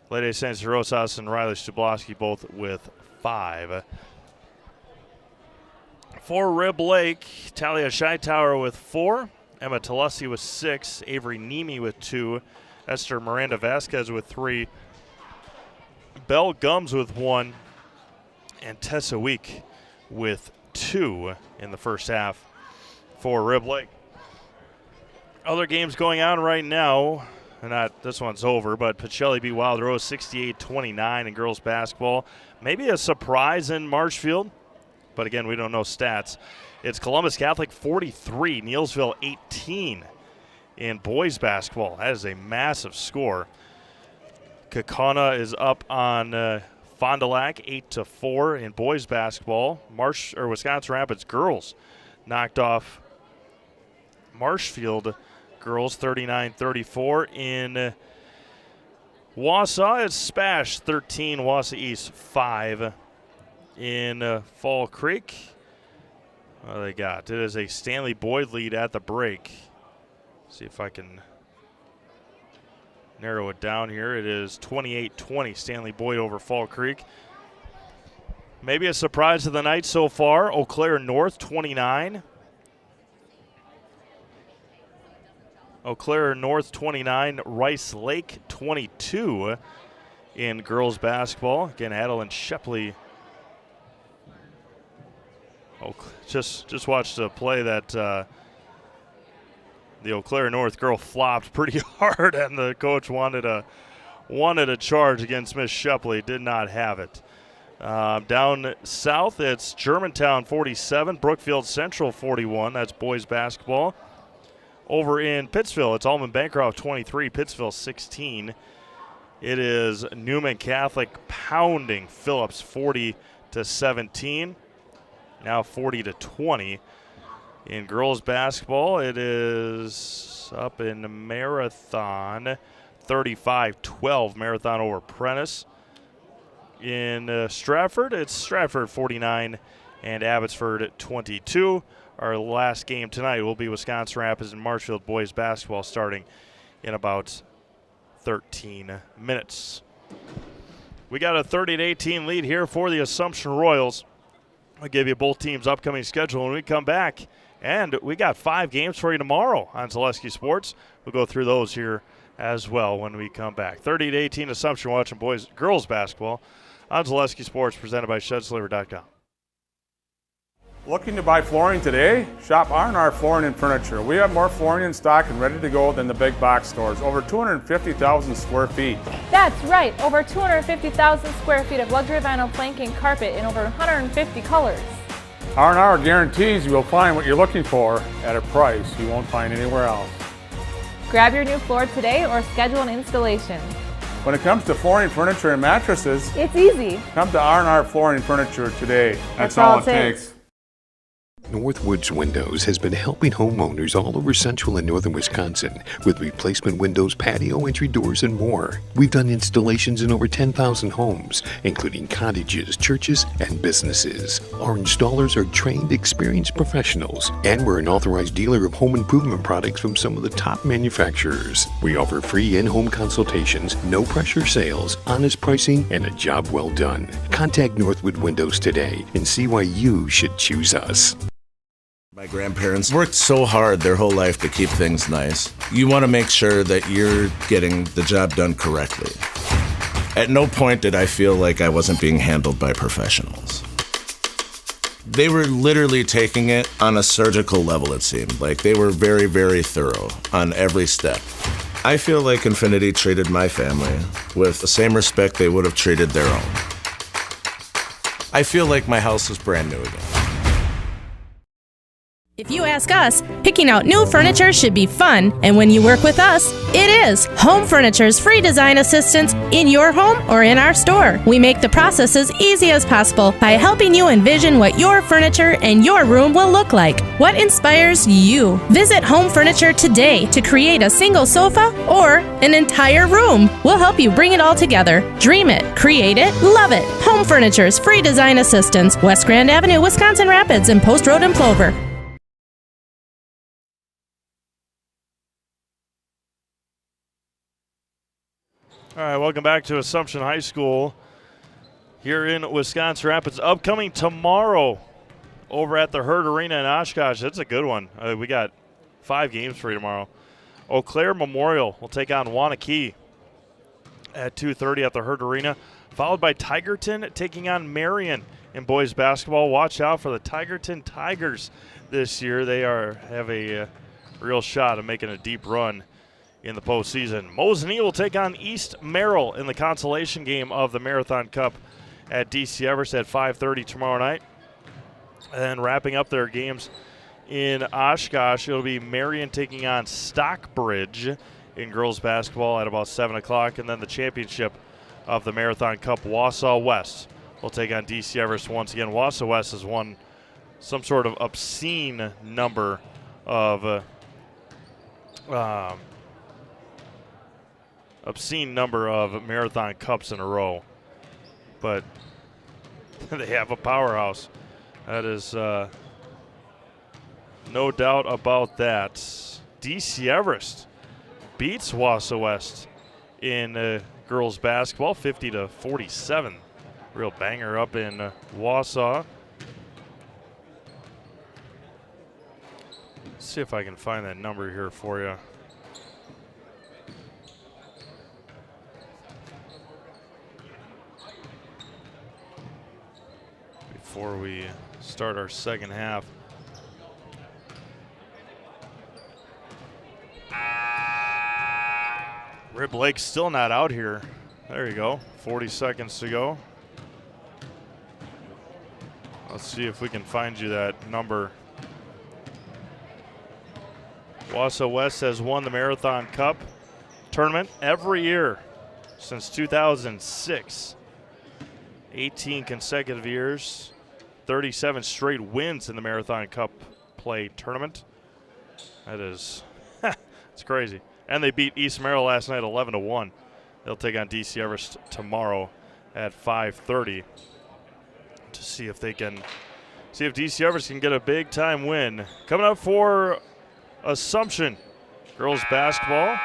Lady Saints Rosas and Riley Stubloski both with 5. For Rib Lake, Talia Scheitower with 4, Emma Talussi with 6, Avery Nemi with 2, Esther Miranda Vasquez with 3, Belle Gums with 1, and Tessa Week with 2 in the first half for Rib Lake. Other games going on right now, not this one's over, but Pacelli beat Wild Rose 68-29 in girls basketball. Maybe a surprise in Marshfield, but again, we don't know stats. It's Columbus Catholic 43, Neillsville 18 in boys basketball. That is a massive score. Kaukauna is up on Fond du Lac 8-4 in boys basketball. Wisconsin Rapids girls knocked off Marshfield girls 39-34. In Wausau, it's Spash 13, Wausau East 5. In Fall Creek, what do they got? It is a Stanley Boyd lead at the break. See if I can narrow it down here. It is 28-20, Stanley Boyd over Fall Creek. Maybe a surprise of the night so far, Eau Claire North 29. Eau Claire North 29, Rice Lake 22 in girls basketball. Again, Adeline Shepley. Just watched a play that the Eau Claire North girl flopped pretty hard, and the coach wanted a charge against Miss Shepley. Did not have it. Down south, it's Germantown 47, Brookfield Central 41. That's boys basketball. Over in Pittsville, it's Alman Bancroft 23, Pittsville 16. It is Newman Catholic pounding Phillips 40-17. Now 40-20. In girls basketball, it is up in Marathon, 35-12, Marathon over Prentice. In Stratford, it's Stratford 49 and Abbotsford 22. Our last game tonight will be Wisconsin Rapids and Marshfield boys basketball starting in about 13 minutes. We got a 30-18 lead here for the Assumption Royals. I'll give you both teams' upcoming schedule when we come back. And we got 5 games for you tomorrow on Zaleski Sports. We'll go through those here as well when we come back. 30-18 Assumption watching girls basketball on Zaleski Sports, presented by ShedsLiver.com. Looking to buy flooring today? Shop R&R Flooring and Furniture. We have more flooring in stock and ready to go than the big box stores. Over 250,000 square feet. That's right, over 250,000 square feet of luxury vinyl plank and carpet in over 150 colors. R&R guarantees you will find what you're looking for at a price you won't find anywhere else. Grab your new floor today or schedule an installation. When it comes to flooring, furniture, and mattresses, it's easy. Come to R&R Flooring and Furniture today. That's all it takes. Northwoods Windows has been helping homeowners all over central and northern Wisconsin with replacement windows, patio entry doors, and more. We've done installations in over 10,000 homes, including cottages, churches, and businesses. Our installers are trained, experienced professionals, and we're an authorized dealer of home improvement products from some of the top manufacturers. We offer free in-home consultations, no-pressure sales, honest pricing, and a job well done. Contact Northwood Windows today and see why you should choose us. My grandparents worked so hard their whole life to keep things nice. You want to make sure that you're getting the job done correctly. At no point did I feel like I wasn't being handled by professionals. They were literally taking it on a surgical level, it seemed. Like they were very, very thorough on every step. I feel like Infinity treated my family with the same respect they would have treated their own. I feel like my house is brand new again. If you ask us, picking out new furniture should be fun, and when you work with us, it is. Home Furniture's free design assistance in your home or in our store. We make the process as easy as possible by helping you envision what your furniture and your room will look like. What inspires you? Visit Home Furniture today to create a single sofa or an entire room. We'll help you bring it all together. Dream it, create it, love it. Home Furniture's free design assistance, West Grand Avenue, Wisconsin Rapids, and Post Road in Plover. All right, welcome back to Assumption High School here in Wisconsin Rapids. Upcoming tomorrow over at the Herd Arena in Oshkosh. That's a good one. We got 5 games for you tomorrow. Eau Claire Memorial will take on Wanakee at 2:30 at the Herd Arena, followed by Tigerton taking on Marion in boys basketball. Watch out for the Tigerton Tigers this year. They have a real shot at making a deep run in the postseason. Mosinee will take on East Merrill in the consolation game of the Marathon Cup at DC Everest at 5:30 tomorrow night. And wrapping up their games in Oshkosh, it'll be Marion taking on Stockbridge in girls basketball at about 7 o'clock. And then the championship of the Marathon Cup, Wausau West will take on DC Everest once again. Wausau West has won some sort of obscene number of Marathon Cups in a row. But they have a powerhouse. That is no doubt about that. DC Everest beats Wausau West in girls basketball 50-47. Real banger up in Wausau. Let's see if I can find that number here for you. Before we start our second half. Rib Lake's still not out here. There you go. 40 seconds to go. Let's see if we can find you that number. Wausau West has won the Marathon Cup tournament every year since 2006. 18 consecutive years. 37 straight wins in the Marathon Cup play tournament. That is, it's crazy. And they beat East Merrill last night 11-1. They'll take on DC Everest tomorrow at 5:30 to see if DC Everest can get a big time win. Coming up for Assumption girls basketball,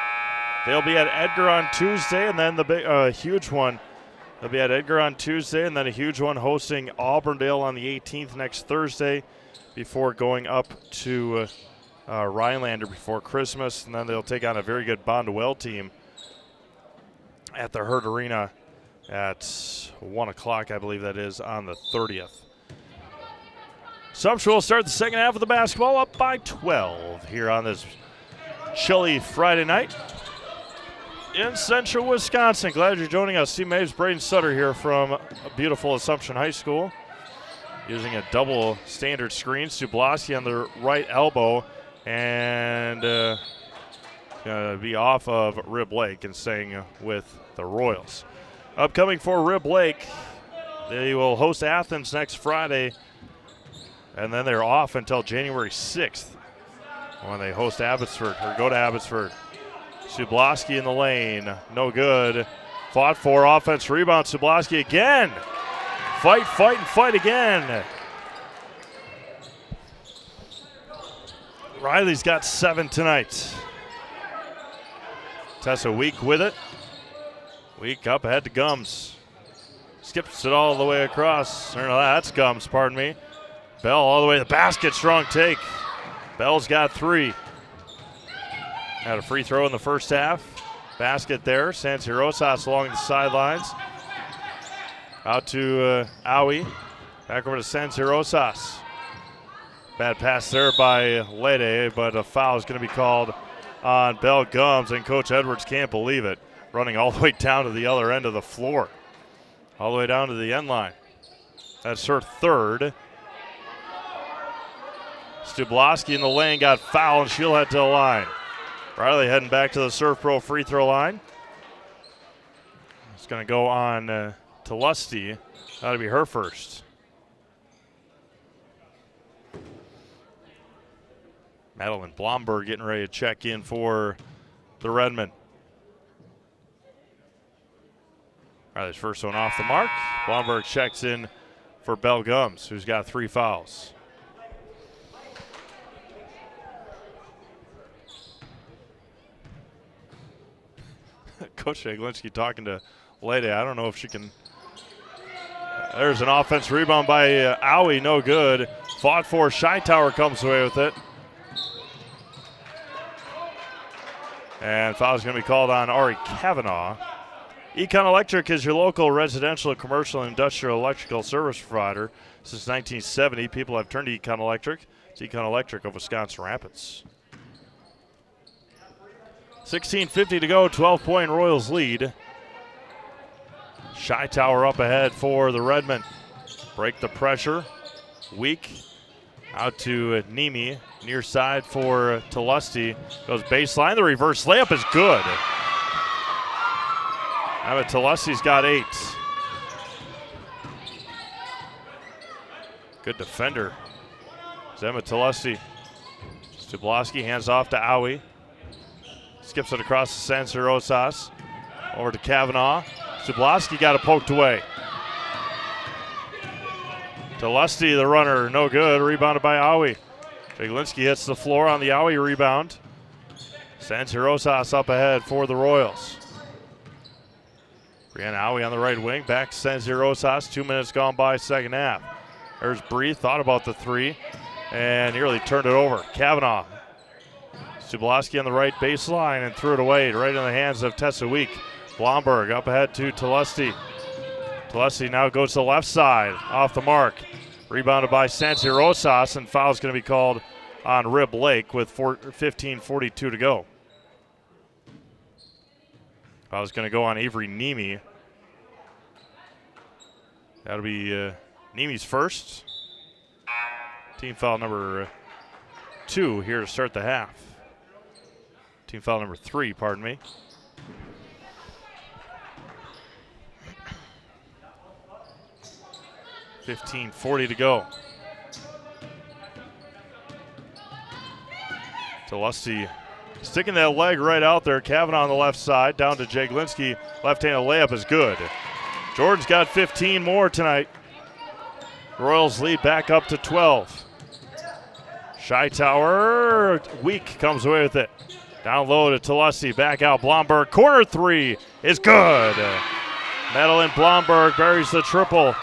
they'll be at Edgar on Tuesday, and then the big huge one. They'll be at Edgar on Tuesday, and then a huge one hosting Auburndale on the 18th next Thursday before going up to Rhinelander before Christmas. And then they'll take on a very good Bondwell team at the Herd Arena at 1 o'clock, I believe that is, on the 30th. Assumption will start the second half of the basketball up by 12 here on this chilly Friday night in central Wisconsin. Glad you're joining us. Steve Maves, Braden Sutter here from beautiful Assumption High School. Using a double standard screen. Sublaski on the right elbow and gonna be off of Rib Lake and staying with the Royals. Upcoming for Rib Lake, they will host Athens next Friday, and then they're off until January 6th when they host Abbotsford, or go to Abbotsford. Sublaski in the lane, no good. Fought for offense, rebound, Sublaski again. Fight again. Riley's got 7 tonight. Tessa Week with it. Week up ahead to Gums. Skips it all the way across. Or no, that's Gums, pardon me. Bell all the way to the basket, strong take. Bell's got 3. Had a free throw in the first half. Basket there. Sansi Rosas along the sidelines. Out to Aui. Back over to Sansi Rosas. Bad pass there by Lede, but a foul is going to be called on Bell Gums, and Coach Edwards can't believe it. Running all the way down to the other end of the floor. All the way down to the end line. That's her third. Stubloski in the lane got fouled, and she'll head to the line. Riley heading back to the Surf Pro free throw line. It's going to go on to Lusty. That'll be her first. Madeline Blomberg getting ready to check in for the Redmen. Riley's first one off the mark. Blomberg checks in for Bell Gums, who's got 3 fouls. Coach Jaglinski talking to Lede. I don't know if she can. There's an offense rebound by Aui, no good. Fought for, Tower comes away with it. And foul is going to be called on Ari Kavanaugh. Econ Electric is your local residential, commercial, and industrial electrical service provider. Since 1970, people have turned to Econ Electric. It's Econ Electric of Wisconsin Rapids. 16:50 to go, 12-point Royals lead. Tower up ahead for the Redmen. Break the pressure. Weak. Out to Nemi. Near side for Lusty. Goes baseline. The reverse layup is good. Emma Lusty's got 8. Good defender. Emma Lusty. Stubloski hands off to Aui. Skips it across to Sansi Rosas. Over to Kavanaugh. Stubloski got it poked away. To Lusty, the runner, no good. Rebounded by Aui. Jaglinski hits the floor on the Aui rebound. Sansi Rosas up ahead for the Royals. Brianna Aui on the right wing. Back to Sansi Rosas. 2 minutes gone by, second half. There's Bree, thought about the 3, and nearly turned it over. Kavanaugh. Stubloski on the right baseline and threw it away right in the hands of Tessa Week. Blomberg up ahead to Lusty. Lusty now goes to the left side, off the mark. Rebounded by Sansi Rosas, and foul's going to be called on Rib Lake with 15:42 to go. Foul's going to go on Avery Nemi. That'll be Nemi's first. Team foul number 2 here to start the half. Team foul number 3, pardon me. $15:40 to go. Lusty sticking that leg right out there. Kavanaugh on the left side, down to Jaglinski. Left-handed layup is good. Jordan's got 15 more tonight. Royals lead back up to 12. Tower, Weak comes away with it. Down low to Lusty, back out Blomberg. Corner 3 is good. Madeline Blomberg buries the triple.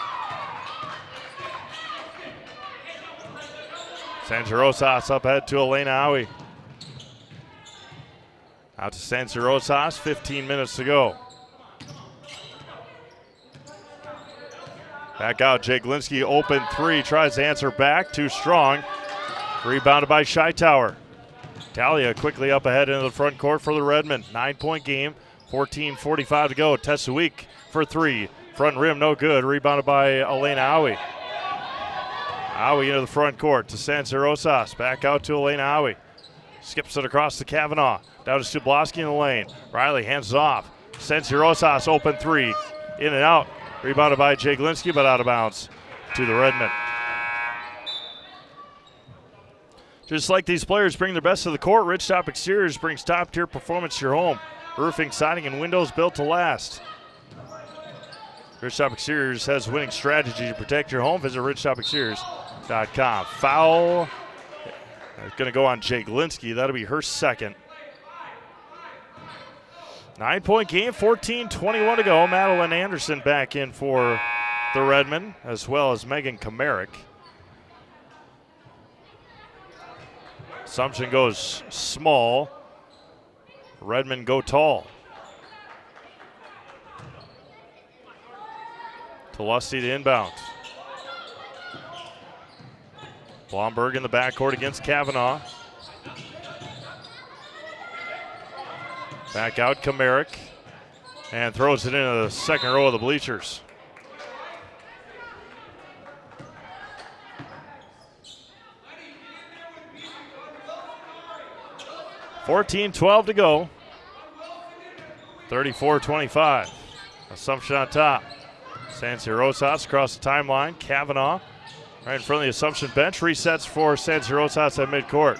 Sansi Rosas up ahead to Elena Aui. Out to Sansi Rosas, 15 minutes to go. Back out, Jaglinski, open 3, tries to answer back, too strong. Rebounded by Tower. Talia quickly up ahead into the front court for the Redmen. 9-point game, 14:45 to go. Tessa Week for 3. Front rim, no good. Rebounded by Elena Aui. Aui into the front court to Sansi Rosas. Back out to Elena Aui. Skips it across to Kavanaugh. Down to Stubloski in the lane. Riley hands it off. Sansi Rosas open 3. In and out. Rebounded by Jaglinski, but out of bounds to the Redmen. Just like these players bring their best to the court, Ridgetop Exteriors brings top-tier performance to your home. Roofing, siding, and windows built to last. Ridgetop Exteriors has a winning strategy to protect your home. Visit ridgetopexteriors.com. Foul. It's going to go on Jaglinski. That'll be her second. 9-point game, 14:21 to go. Madeline Anderson back in for the Redmen, as well as Megan Kamarick. Assumption goes small. Redmen go tall. Lusty to inbound. Blomberg in the backcourt against Kavanaugh. Back out Kamarick. And throws it into the second row of the bleachers. .12 to go. 34-25. Assumption on top. San Rosas across the timeline. Kavanaugh right in front of the Assumption bench. Resets for San Rosas at midcourt.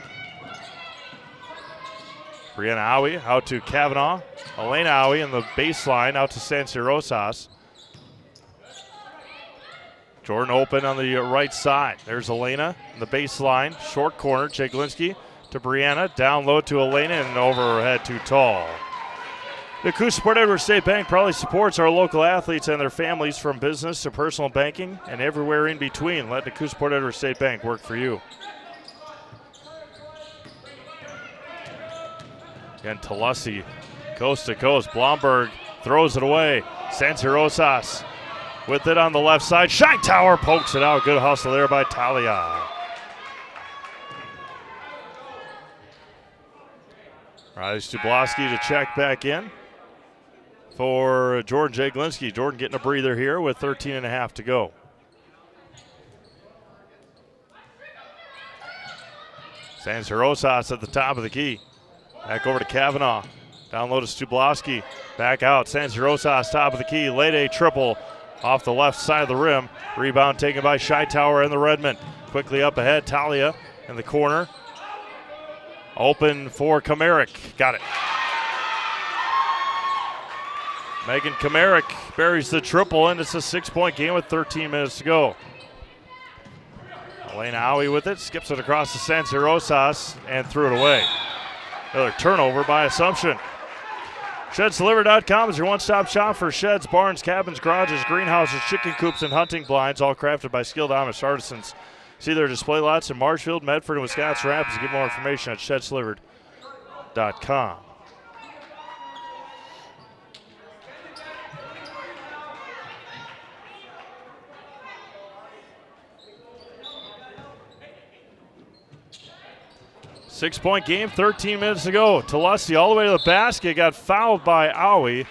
Brianna Aui out to Kavanaugh. Elena Aui in the baseline out to San Rosas. Jordan open on the right side. There's Elena in the baseline. Short corner. Jaglinski to Brianna. Down low to Elena and over her head too tall. The Coosa Port Edward State Bank proudly supports our local athletes and their families from business to personal banking and everywhere in between. Let the Coosa Port Edward State Bank work for you. Again, Talussi, coast to coast. Blomberg throws it away. San Rosas with it on the left side. Shine Tower pokes it out. Good hustle there by Talia. Riley Stubloski to check back in for Jordan Jaglinski. Jordan getting a breather here with 13.5 to go. San Rosas at the top of the key. Back over to Kavanaugh. Down low to Stubloski. Back out. San Rosas top of the key. Late a triple off the left side of the rim. Rebound taken by Scheitauer and the Redmen. Quickly up ahead. Talia in the corner. Open for Kamarick. Got it. Megan Kamarick buries the triple, and it's a 6-point game with 13 minutes to go. Elena Aui with it, skips it across to San Rosas and threw it away. Another turnover by Assumption. ShedsDeliver.com is your one-stop shop for sheds, barns, cabins, garages, greenhouses, chicken coops, and hunting blinds, all crafted by skilled Amish artisans. See their display lots in Marshfield, Medford, and Wisconsin Rapids. Get more information at ShedsDelivered.com. Six-point game, 13 minutes to go. Talussi all the way to the basket, got fouled by Aui.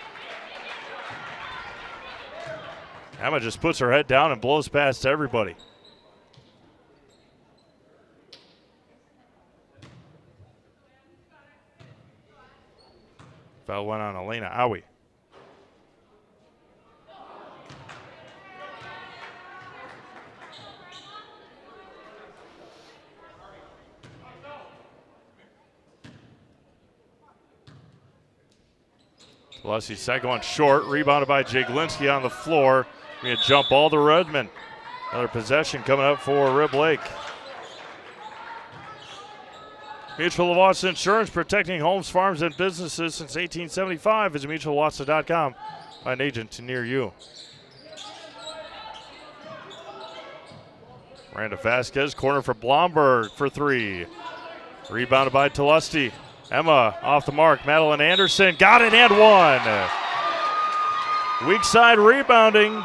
Emma just puts her head down and blows past everybody. Foul went on Elena Aui. Talussi's second one short, rebounded by Jaglinski on the floor. Going to jump ball to Redmond. Another possession coming up for Rib Lake. Mutual of Watson Insurance, protecting homes, farms, and businesses since 1875. Visit mutualwatson.com. Find an agent near you. Miranda Vasquez, corner for Blomberg for three. Rebounded by Talussi. Emma off the mark. Madeline Anderson got it and one. Weak side rebounding.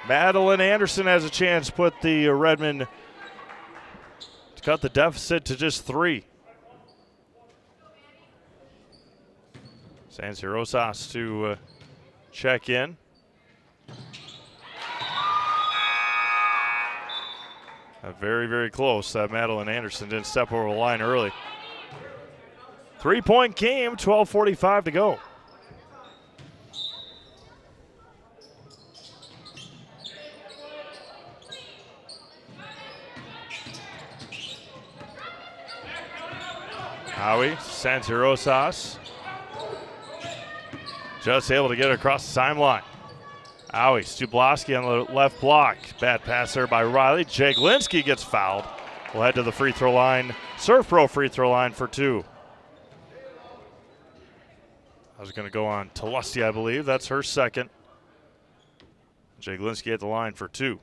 Madeline Anderson has a chance to put the Redmond to cut the deficit to just 3. San Rosas to check in. Very, very close. Madeline Anderson didn't step over the line early. 3-point game, 12:45 to go. Howie, San Rosas. Just able to get it across the timeline. Howie, Stubloski on the left block. Bad pass there by Riley. Jaglinski gets fouled. We'll head to the free throw line. Surf Pro free throw line for 2. I was going to go on Talussi, I believe. That's her second. Jaglinski at the line for 2.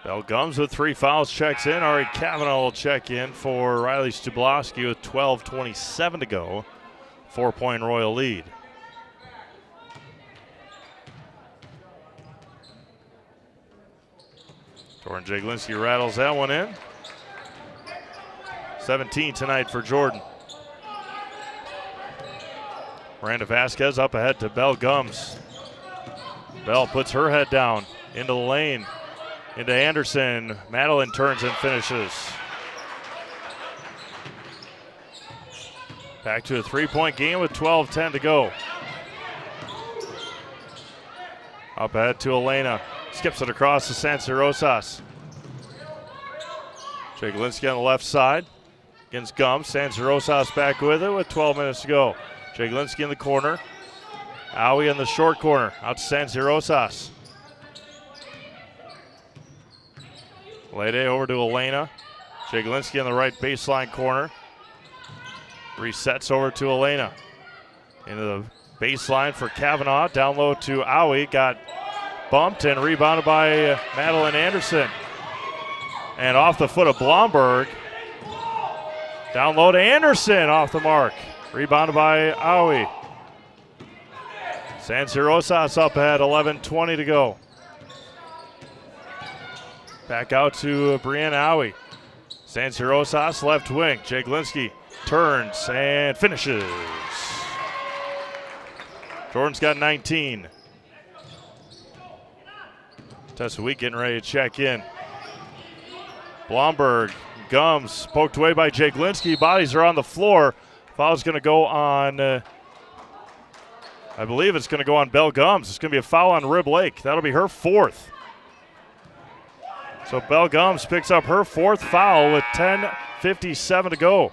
Bell Gums with 3 fouls checks in. Ari Kavanaugh will check in for Riley Stubloski with 12:27 to go. 4-point Royal lead. Jordan Jaglinski rattles that one in. 17 tonight for Jordan. Miranda Vasquez up ahead to Bell Gums. Bell puts her head down into the lane. Into Anderson. Madeline turns and finishes. Back to a 3-point game with 12:10 to go. Up ahead to Elena. Skips it across to Sancerosas. Jaglinski on the left side against Gums. Sancerosas back with it with 12 minutes to go. Jaglinski in the corner. Aui in the short corner. Out to Sancerosas. Lede over to Elena. Jaglinski in the right baseline corner. Resets over to Elena. Into the baseline for Kavanaugh. Down low to Aui. Got bumped and rebounded by Madeline Anderson. And off the foot of Blomberg. Down low to Anderson off the mark. Rebounded by Aui. Sancerosas up ahead, 11:20 to go. Back out to Brianna Aui. Sancerosas left wing. Jaglinski turns and finishes. Jordan's got 19. Tessa Wheat getting ready to check in. Blomberg, Gums, poked away by Jaglinski. Bodies are on the floor. Foul's going to go on, I believe it's going to go on Bell Gums. It's going to be a foul on Rib Lake. That'll be her 4th. So Bell Gums picks up her 4th foul with 10:57 to go.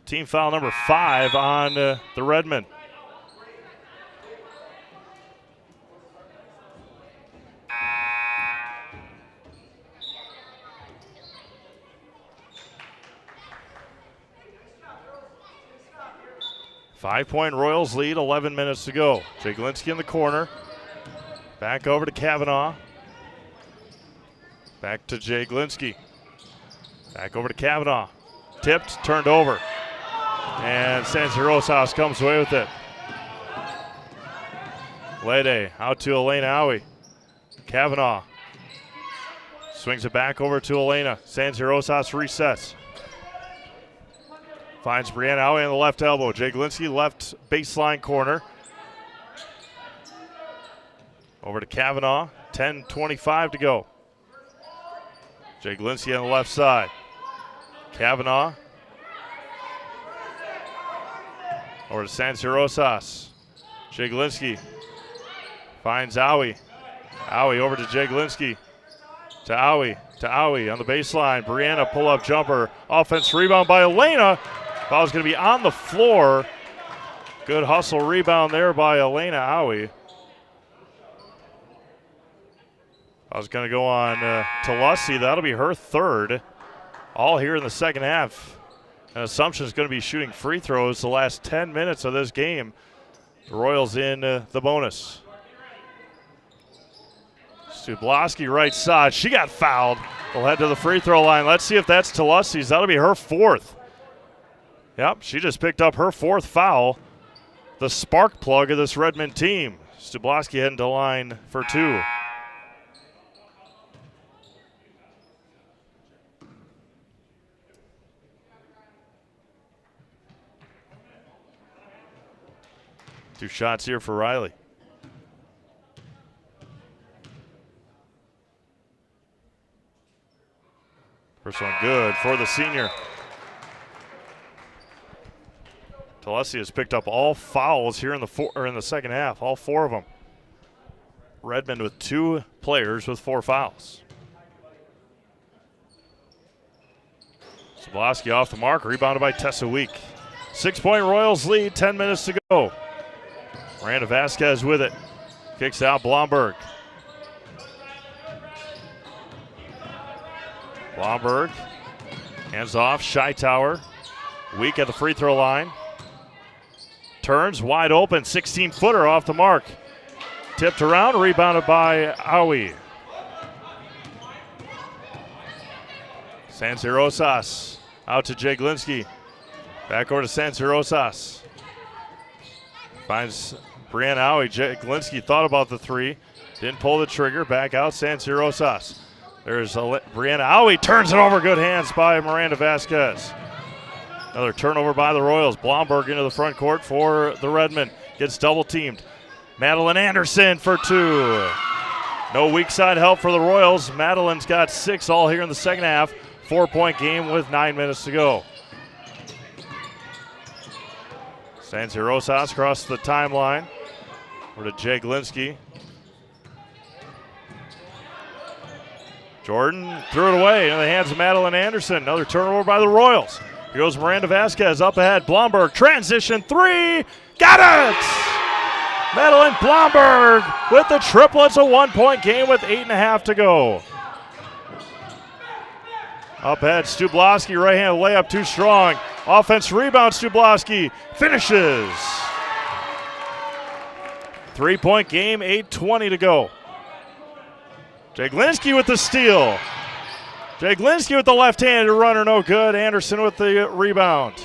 Team foul number 5 on the Redmen. Five-point Royals lead, 11 minutes to go. Jaglinski in the corner. Back over to Kavanaugh. Back to Jaglinski. Back over to Kavanaugh. Tipped, turned over. And Sancerosas comes away with it. Lede out to Elena Aui. Kavanaugh swings it back over to Elena. Sancerosas resets. Finds Brianna Aui on the left elbow. Jaglinski left baseline corner. Over to Kavanaugh. 10:25 to go. Jaglinski on the left side. Kavanaugh. Over to Sancerosas. Jaglinski finds Aui. Aui over to Jaglinski. To Aui. To Aui on the baseline. Brianna pull-up jumper. Offense rebound by Elena. Foul's going to be on the floor. Good hustle rebound there by Elena Aui. Foul's going to go on Talussi. That'll be her 3rd. All here in the second half. And Assumption is going to be shooting free throws the last 10 minutes of this game. The Royals in the bonus. Stubloski right side. She got fouled. We'll head to the free throw line. Let's see if that's Talussi's. That'll be her 4th. Yep, she just picked up her 4th foul. The spark plug of this Redmond team. Stubloski heading to line for 2. Two shots here for Riley. First one good for the senior. Talussi has picked up all fouls here in the second half, all 4 of them. Redmond with 2 players with 4 fouls. Stubloski off the mark, rebounded by Tessa Week. 6-point Royals lead, 10 minutes to go. Miranda Vasquez with it. Kicks out Blomberg. Blomberg hands off, Scheitauer. Weak at the free throw line. Turns wide open, 16-footer off the mark. Tipped around, rebounded by Aui. Sansirosas out to Jaglinski. Back over to Sansirosas. Finds Brianna Aui. Jaglinski thought about the three. Didn't pull the trigger. Back out Sansirosas. There's Brianna Aui. Turns it over. Good hands by Miranda Vasquez. Another turnover by the Royals. Blomberg into the front court for the Redmen. Gets double teamed. Madeline Anderson for two. No weak side help for the Royals. Madeline's got 6 all here in the second half. 4-point game with 9 minutes to go. Sansirosas across the timeline. Over to Jaglinski. Jordan threw it away into the hands of Madeline Anderson. Another turnover by the Royals. Here goes Miranda Vasquez up ahead. Blomberg, transition three. Got it! Madeline Blomberg with the triplets. A 1-point game with 8.5 to go. Up ahead, Stubloski, right-hand layup, too strong. Offense rebound, Stubloski finishes. 3-point game, 8:20 to go. Jaglinski with the steal. Jaglinski with the left-handed runner, no good. Anderson with the rebound.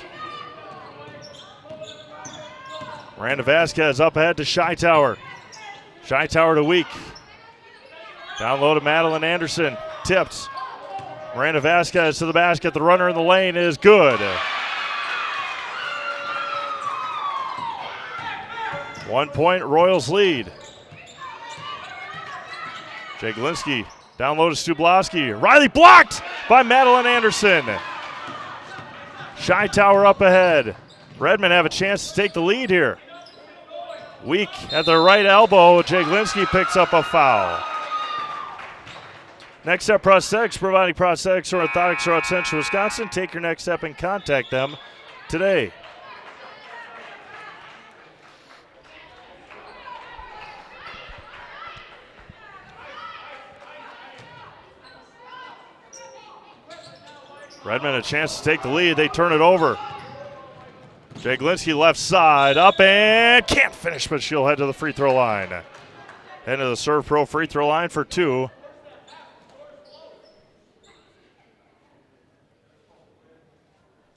Miranda Vasquez up ahead to Shytower. Shytower to Week. Down low to Madeline Anderson. Tipped. Miranda Vasquez to the basket. The runner in the lane is good. 1-point Royals lead. Jaglinski down low to Stubloski. Riley blocked by Madeline Anderson. Shytower up ahead. Redmen have a chance to take the lead here. Weak at the right elbow. Jaglinski picks up a foul. Next Step Prosthetics, providing prosthetics or orthotics throughout Central Wisconsin. Take your next step and contact them today. Redmond a chance to take the lead. They turn it over. Jaglinski left side, up and can't finish, but she'll head to the free throw line. Head to the Serve Pro free throw line for 2.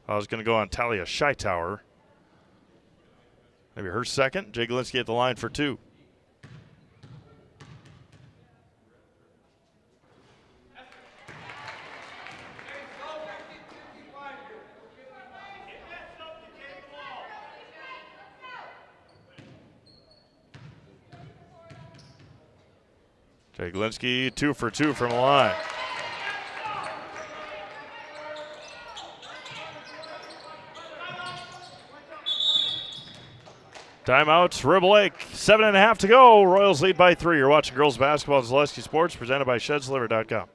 I was going to go on Talia Shytower. Maybe her second. Jaglinski at the line for 2. Jaglinski 2 for 2 from the line. Timeouts, Ribble Lake, 7.5 to go. Royals lead by 3. You're watching girls basketball at Zaleski Sports, presented by ShedsDelivered.com.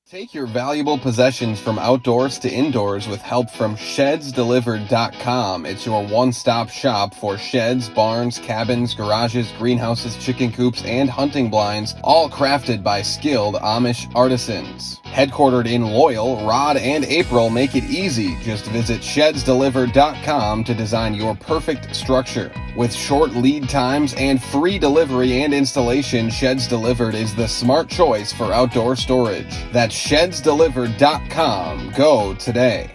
Take your valuable possessions from outdoors to indoors with help from ShedsDelivered.com. It's your one-stop shop for sheds, barns, cabins, garages, greenhouses, chicken coops, and hunting blinds, all crafted by skilled Amish artisans. Headquartered in Loyal, Rod and April make it easy. Just visit ShedsDelivered.com to design your perfect structure. With short lead times and free delivery and installation, Sheds Delivered is the smart choice for outdoor storage. That's ShedsDelivered.com. Go today.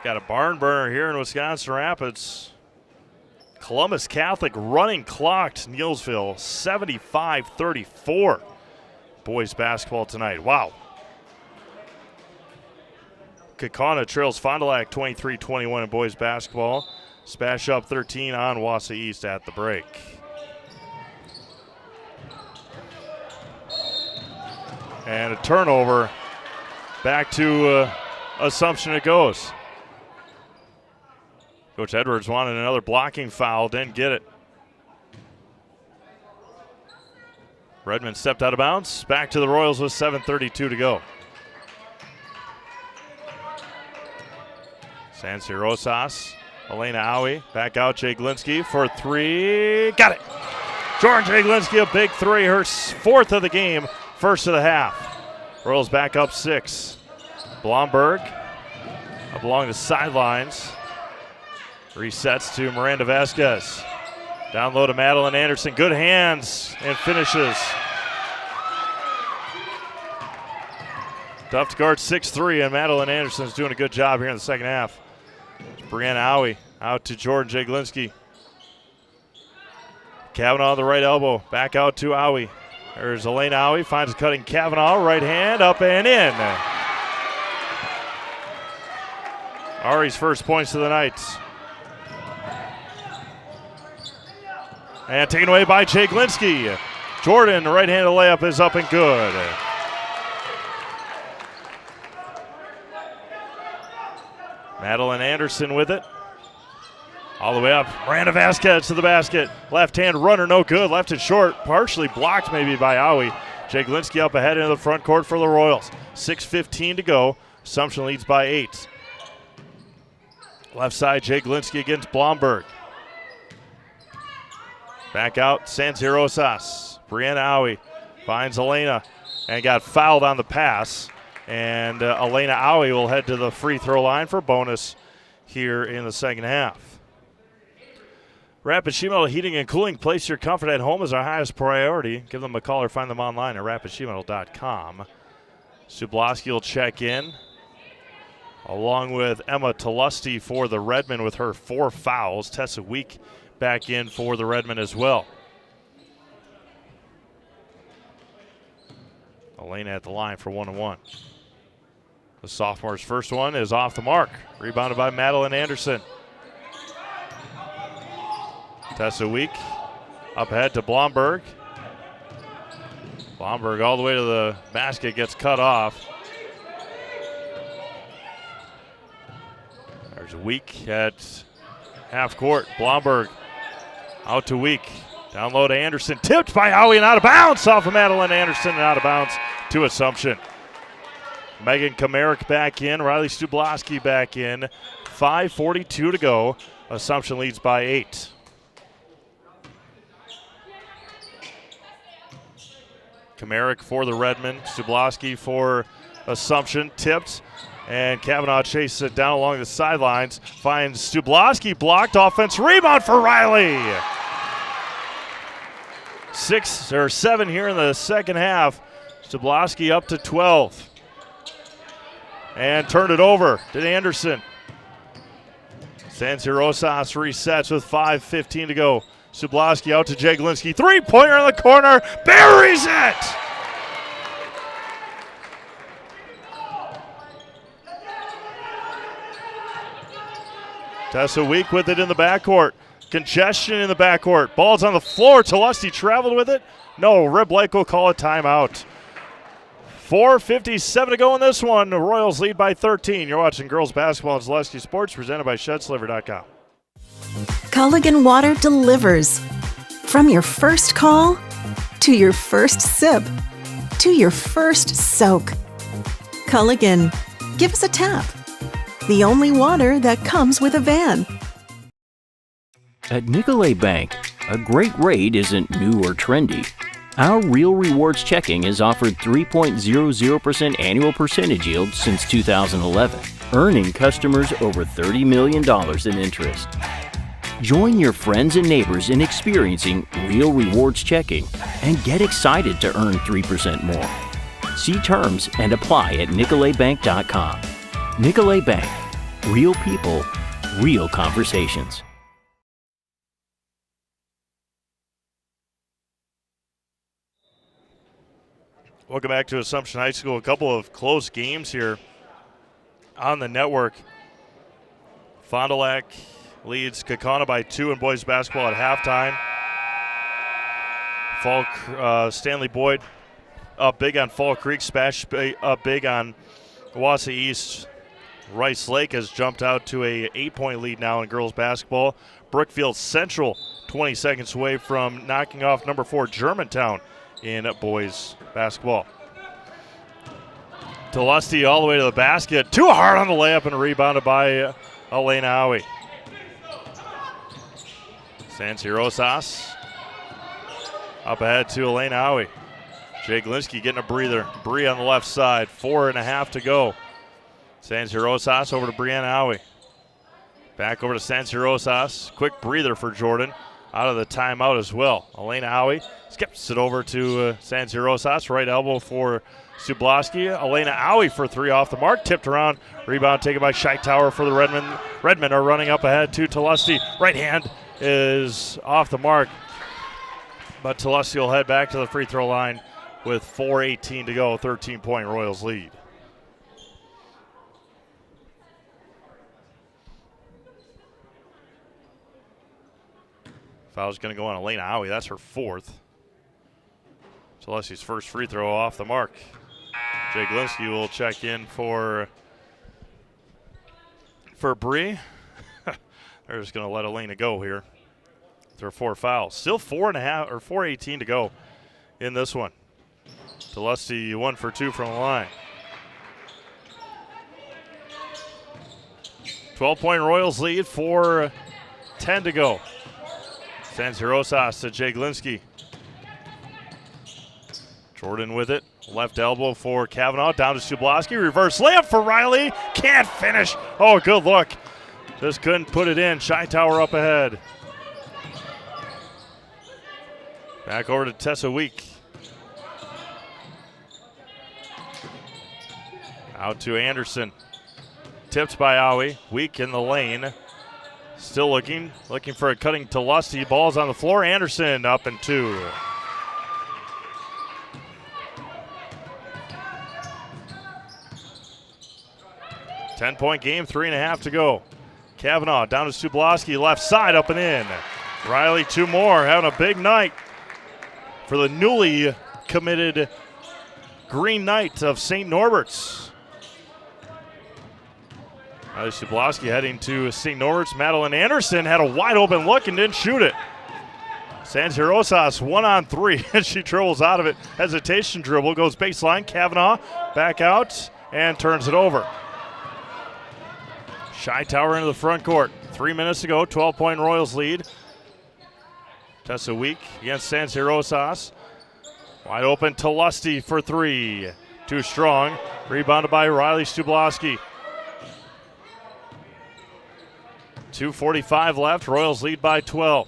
Got a barn burner here in Wisconsin Rapids. Columbus Catholic running clocked Neillsville 75-34. Boys basketball tonight. Wow. Kaukauna trails Fond du Lac 23-21 in boys basketball. Smash up 13 on Wausau East at the break. And a turnover. Back to Assumption it goes. Coach Edwards wanted another blocking foul, didn't get it. Redmond stepped out of bounds. Back to the Royals with 7:32 to go. Sansirosas, Elena Aui, back out Jaglinski for 3. Got it. Jordan Jaglinski, a big 3, her 4th of the game, 1st of the half. Royals back up 6. Blomberg up along the sidelines. Resets to Miranda Vasquez. Down low to Madeline Anderson. Good hands and finishes. Tough to guard 6'3", and Madeline Anderson's doing a good job here in the second half. Brianna Owie out to Jordan Jaglinski. Kavanaugh on the right elbow. Back out to Owie. There's Elena Owie. Finds a cutting Kavanaugh. Right hand up and in. Ari's first points of the night. And taken away by Jaglinski. Jordan, the right-handed layup is up and good. Madeline Anderson with it. All the way up. Miranda Vasquez to the basket. Left-hand runner, no good. Left it short. Partially blocked maybe by Owie. Jaglinski up ahead into the front court for the Royals. 6:15 to go. Assumption leads by 8. Left side, Jaglinski against Blomberg. Back out, Sanzirosas. Brianna Owie finds Elena and got fouled on the pass. And Elena Owie will head to the free throw line for bonus here in the second half. Rapid Sheet Metal Heating and Cooling. Place your comfort at home is our highest priority. Give them a call or find them online at rapidsheetmetal.com. Subloski will check in, along with Emma Talusty for the Redmen with her 4 fouls. Tessa Week back in for the Redmen as well. Elena at the line for 1-1. The sophomore's first one is off the mark. Rebounded by Madeline Anderson. Tessa Week up ahead to Blomberg. Blomberg all the way to the basket, gets cut off. There's Week at half court. Blomberg out to Week. Down low to Anderson. Tipped by Owie and out of bounds off of Madeline Anderson and out of bounds to Assumption. Megan Kamarick back in. Riley Stubloski back in. 5:42 to go. Assumption leads by 8. Kamarick for the Redmen. Stubloski for Assumption. Tipped. And Kavanaugh chases it down along the sidelines. Finds Stubloski. Blocked. Offense rebound for Riley. 6 or 7 here in the second half. Stubloski up to 12. And turned it over to Anderson. Sanzirosas resets with 5:15 to go. Stubloski out to Jaglinski. 3-pointer in the corner. Buries it! Tessa Week with it in the backcourt. Congestion in the backcourt. Ball's on the floor. Talusty traveled with it. No, Rib Lake will call a timeout. 4:57 to go in this one. The Royals lead by 13. You're watching girls basketball on Zaleski Sports, presented by ShedSliver.com. Culligan Water delivers. From your first call, to your first sip, to your first soak. Culligan, give us a tap. The only water that comes with a van. At Nicolet Bank, a great rate isn't new or trendy. Our Real Rewards checking has offered 3.00% annual percentage yield since 2011, earning customers over $30 million in interest. Join your friends and neighbors in experiencing Real Rewards checking and get excited to earn 3% more. See terms and apply at nicoletbank.com. Nicolet Bank. Real people, real conversations. Welcome back to Assumption High School. A couple of close games here on the network. Fond du Lac leads Kaukauna by 2 in boys basketball at halftime. Stanley Boyd up big on Fall Creek, Spash up big on Wausau East. Rice Lake has jumped out to a 8-point lead now in girls basketball. Brookfield Central 20 seconds away from knocking off number 4 Germantown in boys basketball. Talusty all the way to the basket. Too hard on the layup and rebounded by Elena Owie. Sanzirosas up ahead to Elena Owie. Jaglinski getting a breather. Bree on the left side. 4.5 to go. Sanzirosas over to Brianna Owie. Back over to San Rosas. Quick breather for Jordan. Out of the timeout as well. Elena Howie skips it over to San Rosas. Right elbow for Sublaski. Elena Howie for three off the mark. Tipped around. Rebound taken by Scheitauer for the Redmond. Redmond are running up ahead to Tulesti. Right hand is off the mark. But Tulesti will head back to the free throw line with 4:18 to go. 13-point Royals lead. Foul's going to go on Elena Howie. That's her fourth. Tulesti's first free throw off the mark. Jay Glinski will check in for Bree. They're just going to let Elena go here. There are 4 fouls. Still 4:18 to go in this one. Tulesti 1 for 2 from the line. 12-point Royals lead, 4:10 to go. San Rosas to Jay Glinski. Jordan with it. Left elbow for Kavanaugh. Down to Sublaski. Reverse layup for Riley. Can't finish. Oh, good look. Just couldn't put it in. Scheitauer up ahead. Back over to Tessa Week. Out to Anderson. Tipped by Howie. Week in the lane. Still looking for a cutting to Lusty. Ball's on the floor. Anderson up and 2. Ten-point game, 3.5 to go. Kavanaugh down to Sublaski, left side, up and in. Riley, 2 more, having a big night for the newly committed Green Knight of St. Norbert's. Riley Sublaski heading to St. Norbert's. Madeline Anderson had a wide open look and didn't shoot it. San Rosas 1-on-3, and she dribbles out of it. Hesitation dribble, goes baseline. Kavanaugh back out and turns it over. Scheitauer into the front court. 3 minutes to go, 12-point Royals lead. Tessa Week against San Rosas. Wide open to Lusty for 3. Too strong. Rebounded by Riley Sublaski. 2:45 left. Royals lead by 12.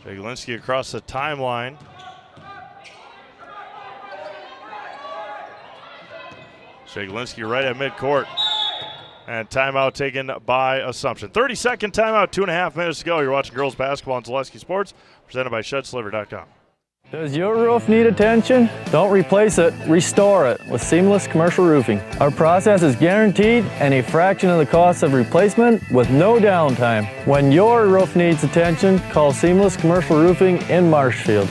Jaglinski across the timeline. Jaglinski right at midcourt. And timeout taken by Assumption. 30-second timeout, 2.5 minutes to go. You're watching girls basketball on Zaleski Sports, presented by ShedSliver.com. Does your roof need attention? Don't replace it, restore it with Seamless Commercial Roofing. Our process is guaranteed and a fraction of the cost of replacement with no downtime. When your roof needs attention, call Seamless Commercial Roofing in Marshfield.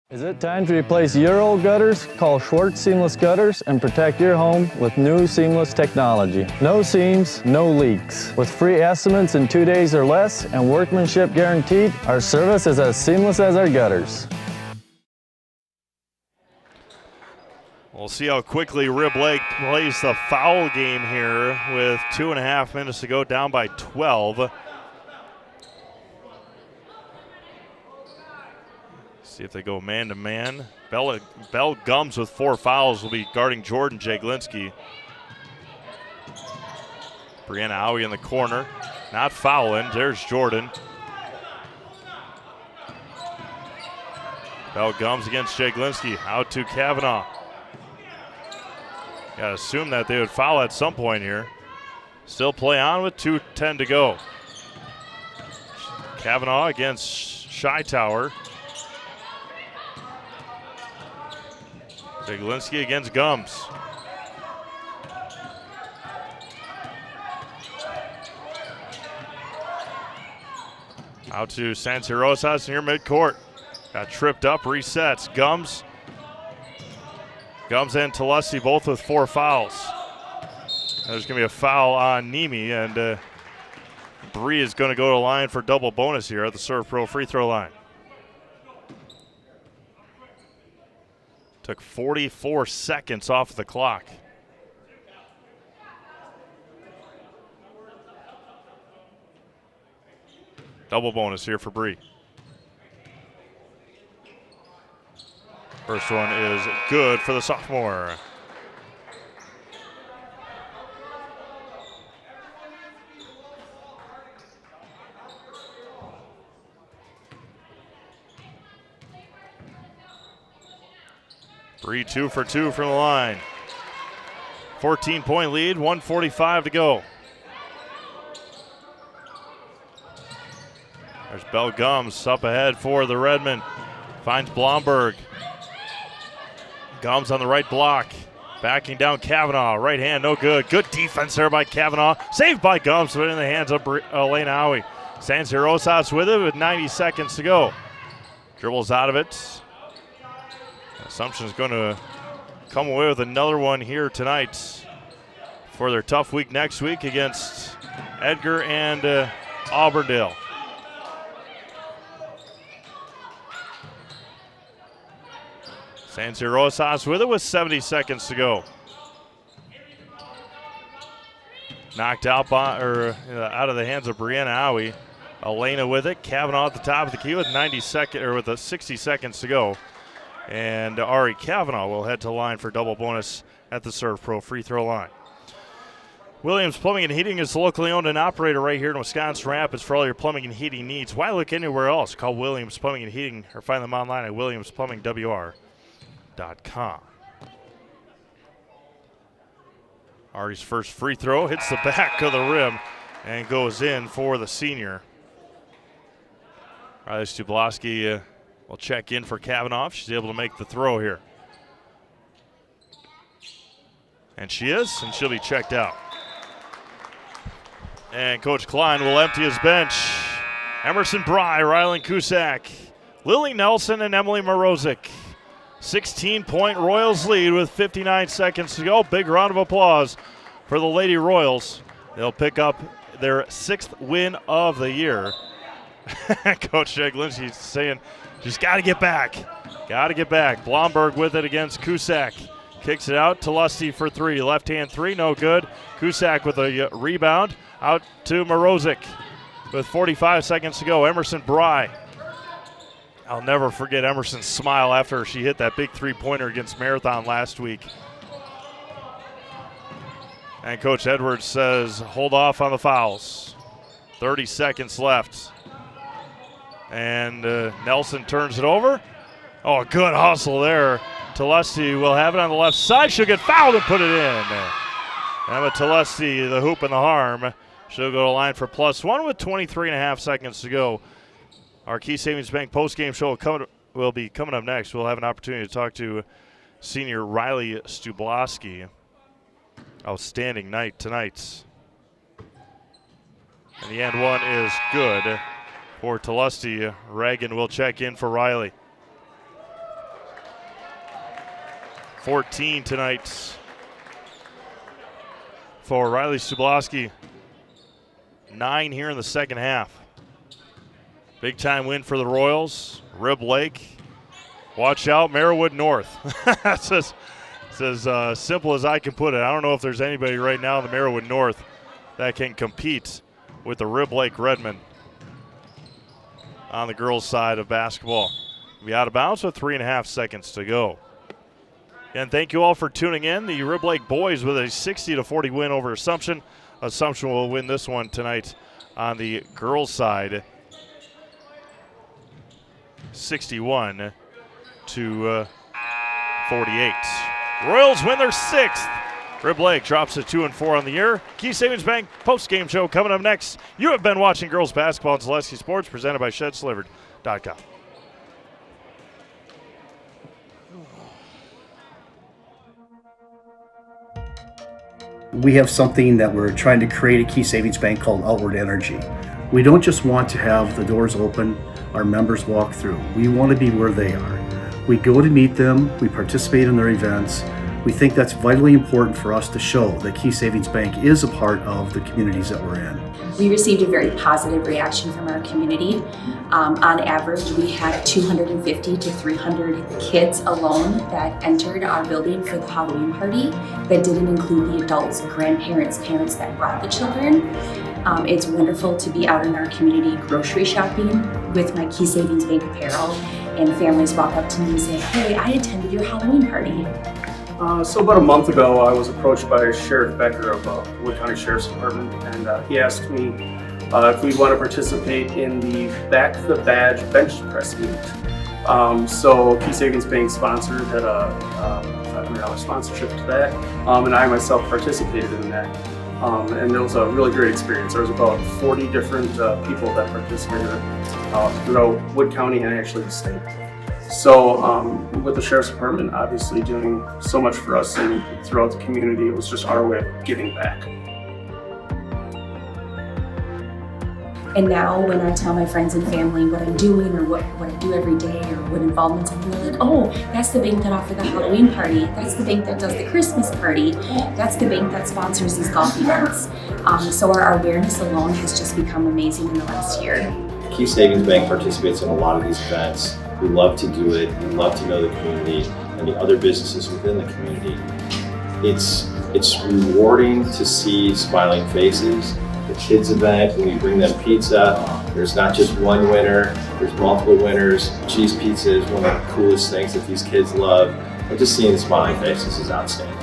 Is it time to replace your old gutters? Call Schwartz Seamless Gutters and protect your home with new seamless technology. No seams, no leaks. With free estimates in 2 days or less and workmanship guaranteed, our service is as seamless as our gutters. We'll see how quickly Rib Lake plays the foul game here with 2.5 minutes to go, down by 12. See if they go man-to-man. Bell Gums with 4 fouls will be guarding Jordan Jaglinski. Brianna Howie in the corner. Not fouling. There's Jordan. Bell Gums against Jaglinski. Out to Kavanaugh. Got to assume that they would foul at some point here. Still play on with 2:10 to go. Kavanaugh against Scheitauer. Jaglinski against Gums. Out to San Rosas near midcourt. Got tripped up, resets. Gums and Tulesi both with 4 fouls. There's going to be a foul on Nemi, and Bree is going to go to the line for double bonus here at the Serve Pro free throw line. Took 44 seconds off the clock. Double bonus here for Bree. First one is good for the sophomore. Bree 2 for 2 from the line. 14-point lead, 1:45 to go. There's Belle Gums up ahead for the Redmen. Finds Blomberg. Gums on the right block. Backing down Kavanaugh. Right hand, no good. Good defense there by Kavanaugh. Saved by Gums, but in the hands of Elena Howie. San Rosas with it with 90 seconds to go. Dribbles out of it. Assumption is going to come away with another one here tonight for their tough week next week against Edgar and Auburndale. San Rosas with it with 70 seconds to go. Knocked out by, out of the hands of Brianna Howie. Elena with it. Kavanaugh at the top of the key with 60 seconds to go. And Ari Kavanaugh will head to the line for double bonus at the Serve Pro free throw line. Williams Plumbing and Heating is locally owned and operated right here in Wisconsin Rapids for all your plumbing and heating needs. Why look anywhere else? Call Williams Plumbing and Heating or find them online at williamsplumbingwr.com. Ari's first free throw hits the back of the rim and goes in for the senior. Riley Stubloski will check in for Kavanaugh if she's able to make the throw here. And she is, and she'll be checked out. And Coach Klein will empty his bench. Emerson Bry, Rylan Cusack, Lily Nelson, and Emily Morozic. 16-point Royals lead with 59 seconds to go. Big round of applause for the Lady Royals. They'll pick up their 6th win of the year. Coach Jake Lindsay saying, just got to get back. Got to get back. Blomberg with it against Cusack. Kicks it out to Lusty for 3. Left-hand 3, no good. Cusack with a rebound. Out to Morozic with 45 seconds to go. Emerson Bry. I'll never forget Emerson's smile after she hit that big three-pointer against Marathon last week. And Coach Edwards says, hold off on the fouls. 30 seconds left. And Nelson turns it over. Oh, good hustle there. Lusty will have it on the left side. She'll get fouled and put it in. Emma Lusty, the hoop and the harm. She'll go to line for +1 with 23.5 seconds to go. Our Key Savings Bank postgame show will be coming up next. We'll have an opportunity to talk to senior Riley Stubloski. Outstanding night tonight. And the end one is good for Lusty. Reagan will check in for Riley. 14 tonight for Riley Stubloski. 9 here in the second half. Big time win for the Royals. Rib Lake. Watch out, Merriwood North. That's as simple as I can put it. I don't know if there's anybody right now in the Merriwood North that can compete with the Rib Lake Redmen on the girls' side of basketball. Be out of bounds with 3.5 seconds to go. And thank you all for tuning in. The Rib Lake boys with a 60-40 win over Assumption. Assumption will win this one tonight on the girls' side. 61-48. Royals win their 6th. Rib Lake drops to 2-4 on the year. Key Savings Bank post-game show coming up next. You have been watching girls basketball on Zaleski Sports, presented by ShedsDelivered.com. We have something that we're trying to create at Key Savings Bank called Outward Energy. We don't just want to have the doors open, our members walk through. We want to be where they are. We go to meet them, we participate in their events. We think that's vitally important for us to show that Key Savings Bank is a part of the communities that we're in. We received a very positive reaction from our community. On average, we had 250 to 300 kids alone that entered our building for the Halloween party. That didn't include the adults, grandparents, parents that brought the children. It's wonderful to be out in our community grocery shopping with my Key Savings Bank apparel, and families walk up to me and say, hey, I attended your Halloween party. So about a month ago, I was approached by Sheriff Becker of Wood County Sheriff's Department, and he asked me if we'd want to participate in the Back the Badge bench press meet. So Key Savings Bank sponsored, had a $500 sponsorship to that, and I myself participated in that. And it was a really great experience. There was about 40 different people that participated throughout Wood County and actually the state. So with the Sheriff's Department obviously doing so much for us and throughout the community, it was just our way of giving back. And now when I tell my friends and family what I'm doing or what I do every day or what involvements I'm in, they're like, oh, that's the bank that offered the Halloween party. That's the bank that does the Christmas party. That's the bank that sponsors these golf events. So our awareness alone has just become amazing in the last year. Key Savings Bank participates in a lot of these events. We love to do it. We love to know the community and the other businesses within the community. It's rewarding to see smiling faces. The kids event, when we bring them pizza, there's not just one winner, there's multiple winners. Cheese pizza is one of the coolest things that these kids love. And just seeing the smiling faces is outstanding.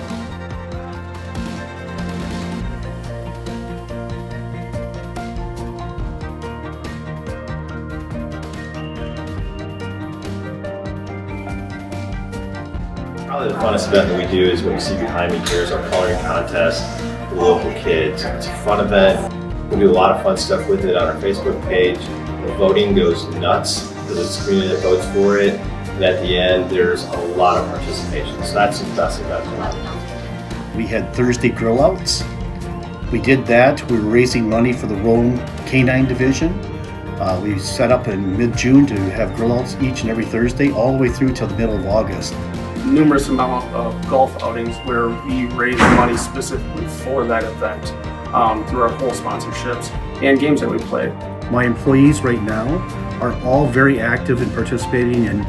Probably the funnest event that we do is what you see behind me here is our coloring contest for local kids. It's a fun event. We do a lot of fun stuff with it on our Facebook page. The voting goes nuts because it's the community that votes for it. And at the end, there's a lot of participation. So that's the best event. We had Thursday grill outs. We did that. We were raising money for the Rome Canine Division. We set up in mid-June to have grill outs each and every Thursday all the way through till the middle of August. Numerous amount of golf outings where we raise money specifically for that event through our whole sponsorships and games that we play. My employees right now are all very active in participating in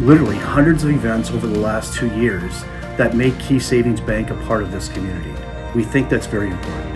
literally hundreds of events over the last 2 years that make Key Savings Bank a part of this community. We think that's very important.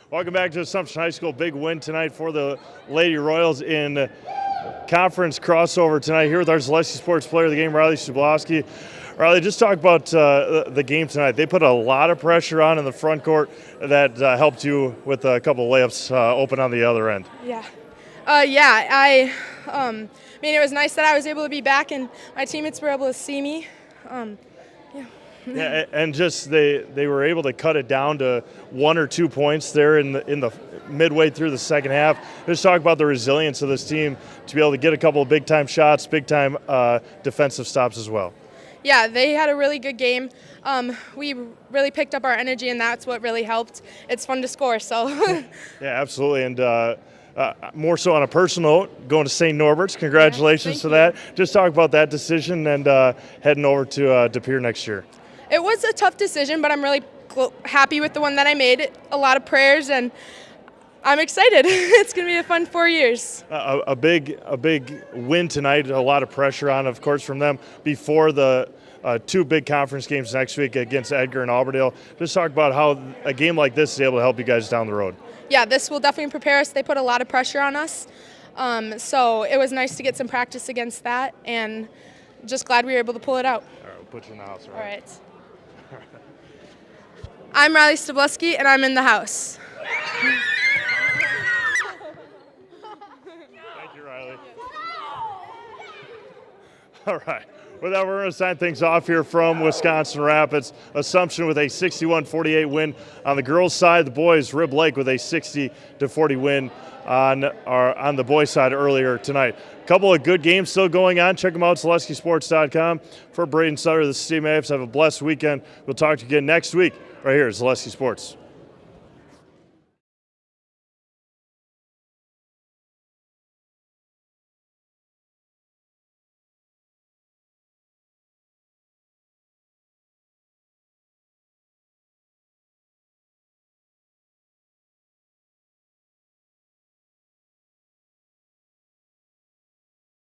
Welcome back to Assumption High School. Big win tonight for the Lady Royals in conference crossover tonight. Here with our Celestia Sports Player of the game, Riley Sublowski. Riley, just talk about the game tonight. They put a lot of pressure on in the front court that helped you with a couple of layups open on the other end. Yeah. I mean, it was nice that I was able to be back and my teammates were able to see me. Yeah, and just they were able to cut it down to 1 or 2 points there in the midway through the second half. Just talk about the resilience of this team to be able to get a couple of big time shots, big time defensive stops as well. Yeah, they had a really good game. We really picked up our energy, and that's what really helped. It's fun to score, so. Yeah, absolutely, and more so on a personal note, going to St. Norbert's. Congratulations to that. Just talk about that decision and heading over to De Pere next year. It was a tough decision, but I'm really happy with the one that I made. A lot of prayers, and I'm excited. It's going to be a fun 4 years. A big win tonight. A lot of pressure on, of course, from them before the two big conference games next week against Edgar and Auberdale. Just talk about how a game like this is able to help you guys down the road. Yeah, this will definitely prepare us. They put a lot of pressure on us. So it was nice to get some practice against that, and just glad we were able to pull it out. All right, we'll put you in the house. All right. I'm Riley Stableski, and I'm in the house. Thank you, Riley. All right. With that, we're going to sign things off here from Wisconsin Rapids. Assumption with a 61-48 win on the girls' side. The boys, Rib Lake, with a 60-40 win on the boys' side earlier tonight. A couple of good games still going on. Check them out, ZaleskiSports.com. For Braden Sutter, this is Steve Mapes. Have a blessed weekend. We'll talk to you again next week right here at Zaleski Sports.